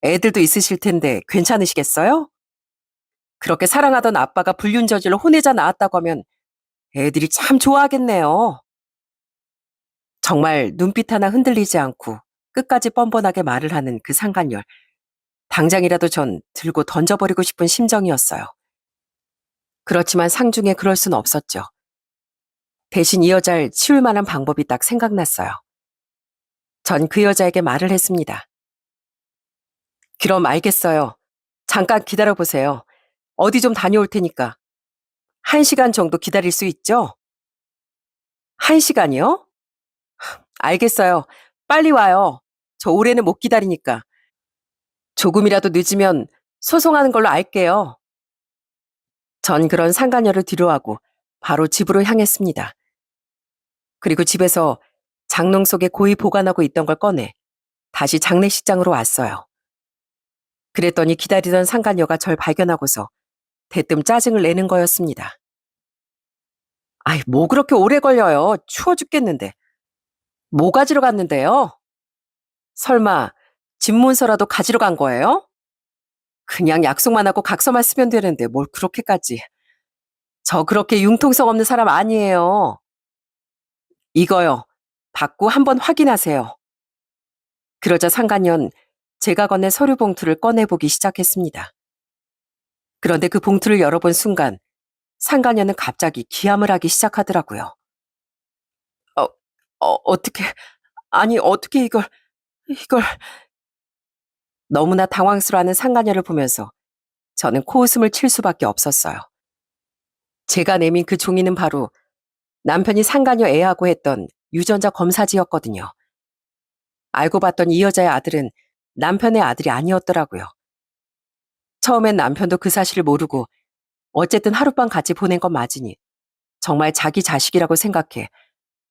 A: 애들도 있으실 텐데 괜찮으시겠어요? 그렇게 사랑하던 아빠가 불륜 저질러 혼외자 나왔다고 하면 애들이 참 좋아하겠네요. 정말 눈빛 하나 흔들리지 않고 끝까지 뻔뻔하게 말을 하는 그 상간녀. 당장이라도 전 들고 던져버리고 싶은 심정이었어요. 그렇지만 상중에 그럴 순 없었죠. 대신 이 여자를 치울 만한 방법이 딱 생각났어요. 전 그 여자에게 말을 했습니다. 그럼 알겠어요. 잠깐 기다려보세요. 어디 좀 다녀올 테니까. 1시간 정도 기다릴 수 있죠? 1시간이요? 알겠어요. 빨리 와요. 저 오래는 못 기다리니까. 조금이라도 늦으면 소송하는 걸로 알게요. 전 그런 상간녀를 뒤로하고 바로 집으로 향했습니다. 그리고 집에서 장롱 속에 고이 보관하고 있던 걸 꺼내 다시 장례식장으로 왔어요. 그랬더니 기다리던 상간녀가 절 발견하고서 대뜸 짜증을 내는 거였습니다. 아이, 뭐 그렇게 오래 걸려요. 추워 죽겠는데. 뭐 가지러 갔는데요? 설마 집 문서라도 가지러 간 거예요? 그냥 약속만 하고 각서만 쓰면 되는데 뭘 그렇게까지. 저 그렇게 융통성 없는 사람 아니에요. 이거요. 받고 한번 확인하세요. 그러자 상간녀는 제가 건넨 서류 봉투를 꺼내보기 시작했습니다. 그런데 그 봉투를 열어본 순간 상간녀는 갑자기 기함을 하기 시작하더라고요. 어, 어떻게, 아니, 어떻게 이걸. 너무나 당황스러워하는 상간녀를 보면서 저는 코웃음을 칠 수밖에 없었어요. 제가 내민 그 종이는 바로 남편이 상간녀 애하고 했던 유전자 검사지였거든요. 알고 봤더니 이 여자의 아들은 남편의 아들이 아니었더라고요. 처음엔 남편도 그 사실을 모르고 어쨌든 하룻밤 같이 보낸 건 맞으니 정말 자기 자식이라고 생각해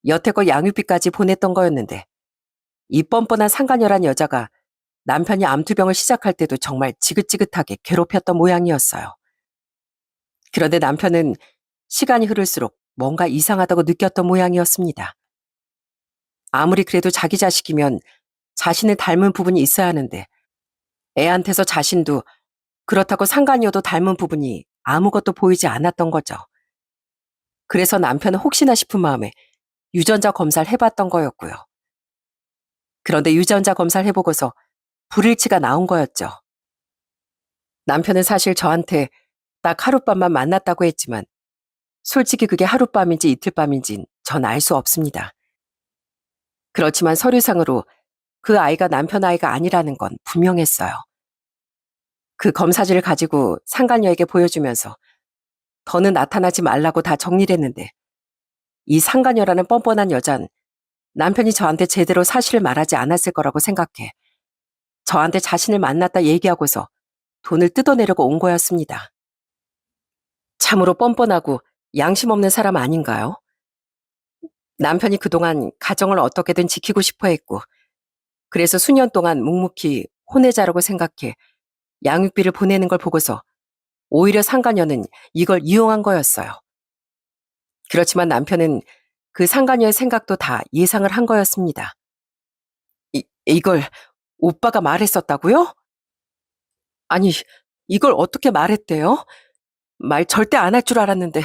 A: 여태껏 양육비까지 보냈던 거였는데 이 뻔뻔한 상간녀란 여자가 남편이 암투병을 시작할 때도 정말 지긋지긋하게 괴롭혔던 모양이었어요. 그런데 남편은 시간이 흐를수록 뭔가 이상하다고 느꼈던 모양이었습니다. 아무리 그래도 자기 자식이면 자신을 닮은 부분이 있어야 하는데 애한테서 자신도 그렇다고 상간녀도 닮은 부분이 아무것도 보이지 않았던 거죠. 그래서 남편은 혹시나 싶은 마음에 유전자 검사를 해봤던 거였고요. 그런데 유전자 검사를 해보고서 불일치가 나온 거였죠. 남편은 사실 저한테 딱 하룻밤만 만났다고 했지만 솔직히 그게 하룻밤인지 이틀밤인진 전 알 수 없습니다. 그렇지만 서류상으로 그 아이가 남편 아이가 아니라는 건 분명했어요. 그 검사지를 가지고 상간녀에게 보여주면서 더는 나타나지 말라고 다 정리를 했는데 이 상간녀라는 뻔뻔한 여잔 남편이 저한테 제대로 사실을 말하지 않았을 거라고 생각해 저한테 자신을 만났다 얘기하고서 돈을 뜯어내려고 온 거였습니다. 참으로 뻔뻔하고 양심 없는 사람 아닌가요? 남편이 그동안 가정을 어떻게든 지키고 싶어 했고 그래서 수년 동안 묵묵히 혼외자라고 생각해 양육비를 보내는 걸 보고서 오히려 상간녀는 이걸 이용한 거였어요. 그렇지만 남편은 그 상간녀의 생각도 다 예상을 한 거였습니다. 이걸 오빠가 말했었다고요? 아니, 이걸 어떻게 말했대요? 말 절대 안 할 줄 알았는데.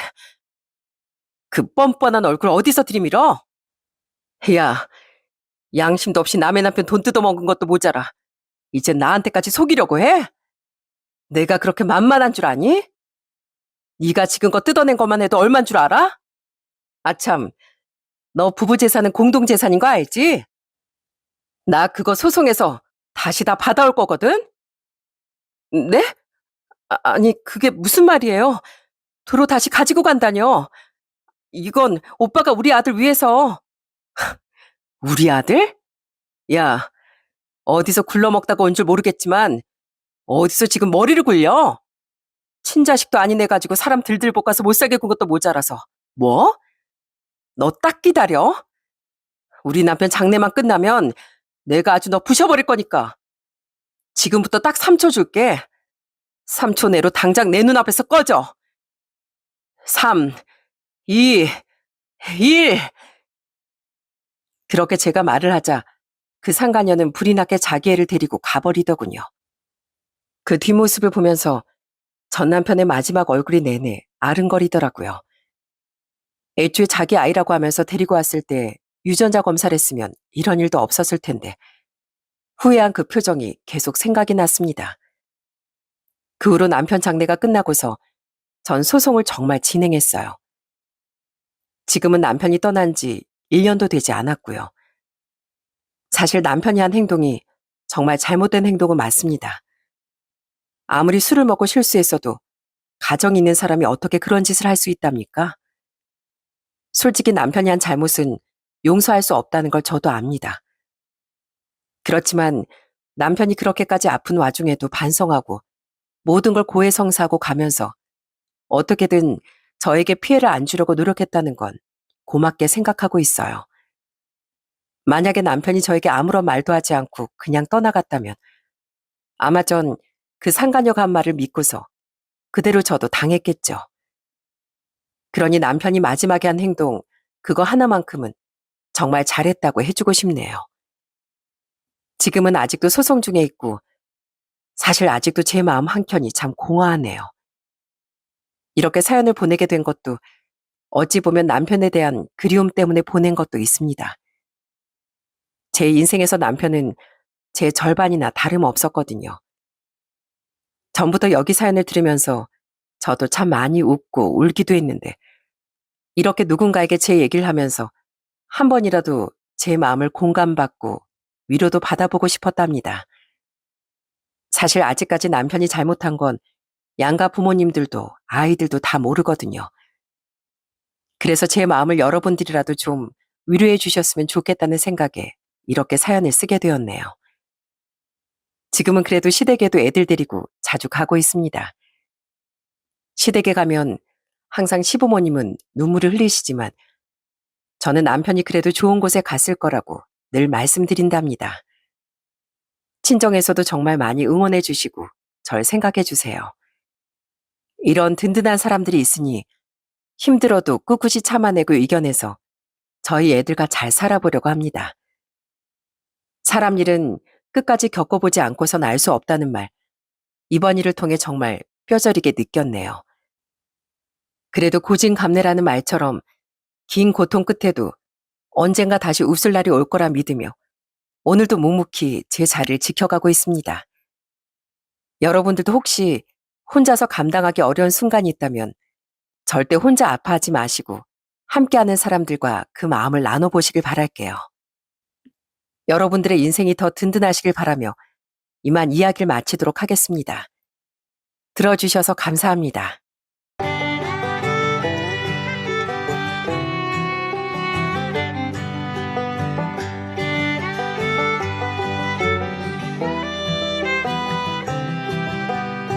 A: 그 뻔뻔한 얼굴 어디서 들이밀어? 야, 양심도 없이 남의 남편 돈 뜯어먹은 것도 모자라. 이제 나한테까지 속이려고 해? 내가 그렇게 만만한 줄 아니? 네가 지금껏 뜯어낸 것만 해도 얼만 줄 알아? 아참, 너 부부 재산은 공동 재산인 거 알지? 나 그거 소송해서 다시 다 받아올 거거든? 네? 아니, 그게 무슨 말이에요? 도로 다시 가지고 간다뇨. 이건 오빠가 우리 아들 위해서. 우리 아들? 야, 어디서 굴러먹다가 온 줄 모르겠지만 어디서 지금 머리를 굴려? 친자식도 아닌 애 가지고 사람 들들 볶아서 못 살게 군 것도 모자라서. 뭐? 너 딱 기다려. 우리 남편 장례만 끝나면 내가 아주 너 부셔버릴 거니까. 지금부터 딱 3초 줄게. 3초 내로 당장 내 눈앞에서 꺼져. 3, 2, 1. 그렇게 제가 말을 하자 그 상간녀는 불이 나게 자기 애를 데리고 가버리더군요. 그 뒷모습을 보면서 전 남편의 마지막 얼굴이 내내 아른거리더라고요. 애초에 자기 아이라고 하면서 데리고 왔을 때 유전자 검사를 했으면 이런 일도 없었을 텐데 후회한 그 표정이 계속 생각이 났습니다. 그 후로 남편 장례가 끝나고서 전 소송을 정말 진행했어요. 지금은 남편이 떠난 지 1년도 되지 않았고요. 사실 남편이 한 행동이 정말 잘못된 행동은 맞습니다. 아무리 술을 먹고 실수했어도 가정이 있는 사람이 어떻게 그런 짓을 할 수 있답니까? 솔직히 남편이 한 잘못은 용서할 수 없다는 걸 저도 압니다. 그렇지만 남편이 그렇게까지 아픈 와중에도 반성하고 모든 걸 고해성사하고 가면서 어떻게든 저에게 피해를 안 주려고 노력했다는 건 고맙게 생각하고 있어요. 만약에 남편이 저에게 아무런 말도 하지 않고 그냥 떠나갔다면 아마 전 그 상간녀가 한 말을 믿고서 그대로 저도 당했겠죠. 그러니 남편이 마지막에 한 행동, 그거 하나만큼은 정말 잘했다고 해주고 싶네요. 지금은 아직도 소송 중에 있고 사실 아직도 제 마음 한켠이 참 공허하네요. 이렇게 사연을 보내게 된 것도 어찌 보면 남편에 대한 그리움 때문에 보낸 것도 있습니다. 제 인생에서 남편은 제 절반이나 다름없었거든요. 전부터 여기 사연을 들으면서 저도 참 많이 웃고 울기도 했는데 이렇게 누군가에게 제 얘기를 하면서 한 번이라도 제 마음을 공감받고 위로도 받아보고 싶었답니다. 사실 아직까지 남편이 잘못한 건 양가 부모님들도 아이들도 다 모르거든요. 그래서 제 마음을 여러분들이라도 좀 위로해 주셨으면 좋겠다는 생각에 이렇게 사연을 쓰게 되었네요. 지금은 그래도 시댁에도 애들 데리고 자주 가고 있습니다. 시댁에 가면 항상 시부모님은 눈물을 흘리시지만 저는 남편이 그래도 좋은 곳에 갔을 거라고 늘 말씀드린답니다. 친정에서도 정말 많이 응원해 주시고 절 생각해 주세요. 이런 든든한 사람들이 있으니 힘들어도 꿋꿋이 참아내고 이겨내서 저희 애들과 잘 살아보려고 합니다. 사람 일은 끝까지 겪어보지 않고선 알 수 없다는 말, 이번 일을 통해 정말 뼈저리게 느꼈네요. 그래도 고진감래라는 말처럼 긴 고통 끝에도 언젠가 다시 웃을 날이 올 거라 믿으며 오늘도 묵묵히 제 자리를 지켜가고 있습니다. 여러분들도 혹시 혼자서 감당하기 어려운 순간이 있다면 절대 혼자 아파하지 마시고 함께하는 사람들과 그 마음을 나눠보시길 바랄게요. 여러분들의 인생이 더 든든하시길 바라며 이만 이야기를 마치도록 하겠습니다. 들어주셔서 감사합니다.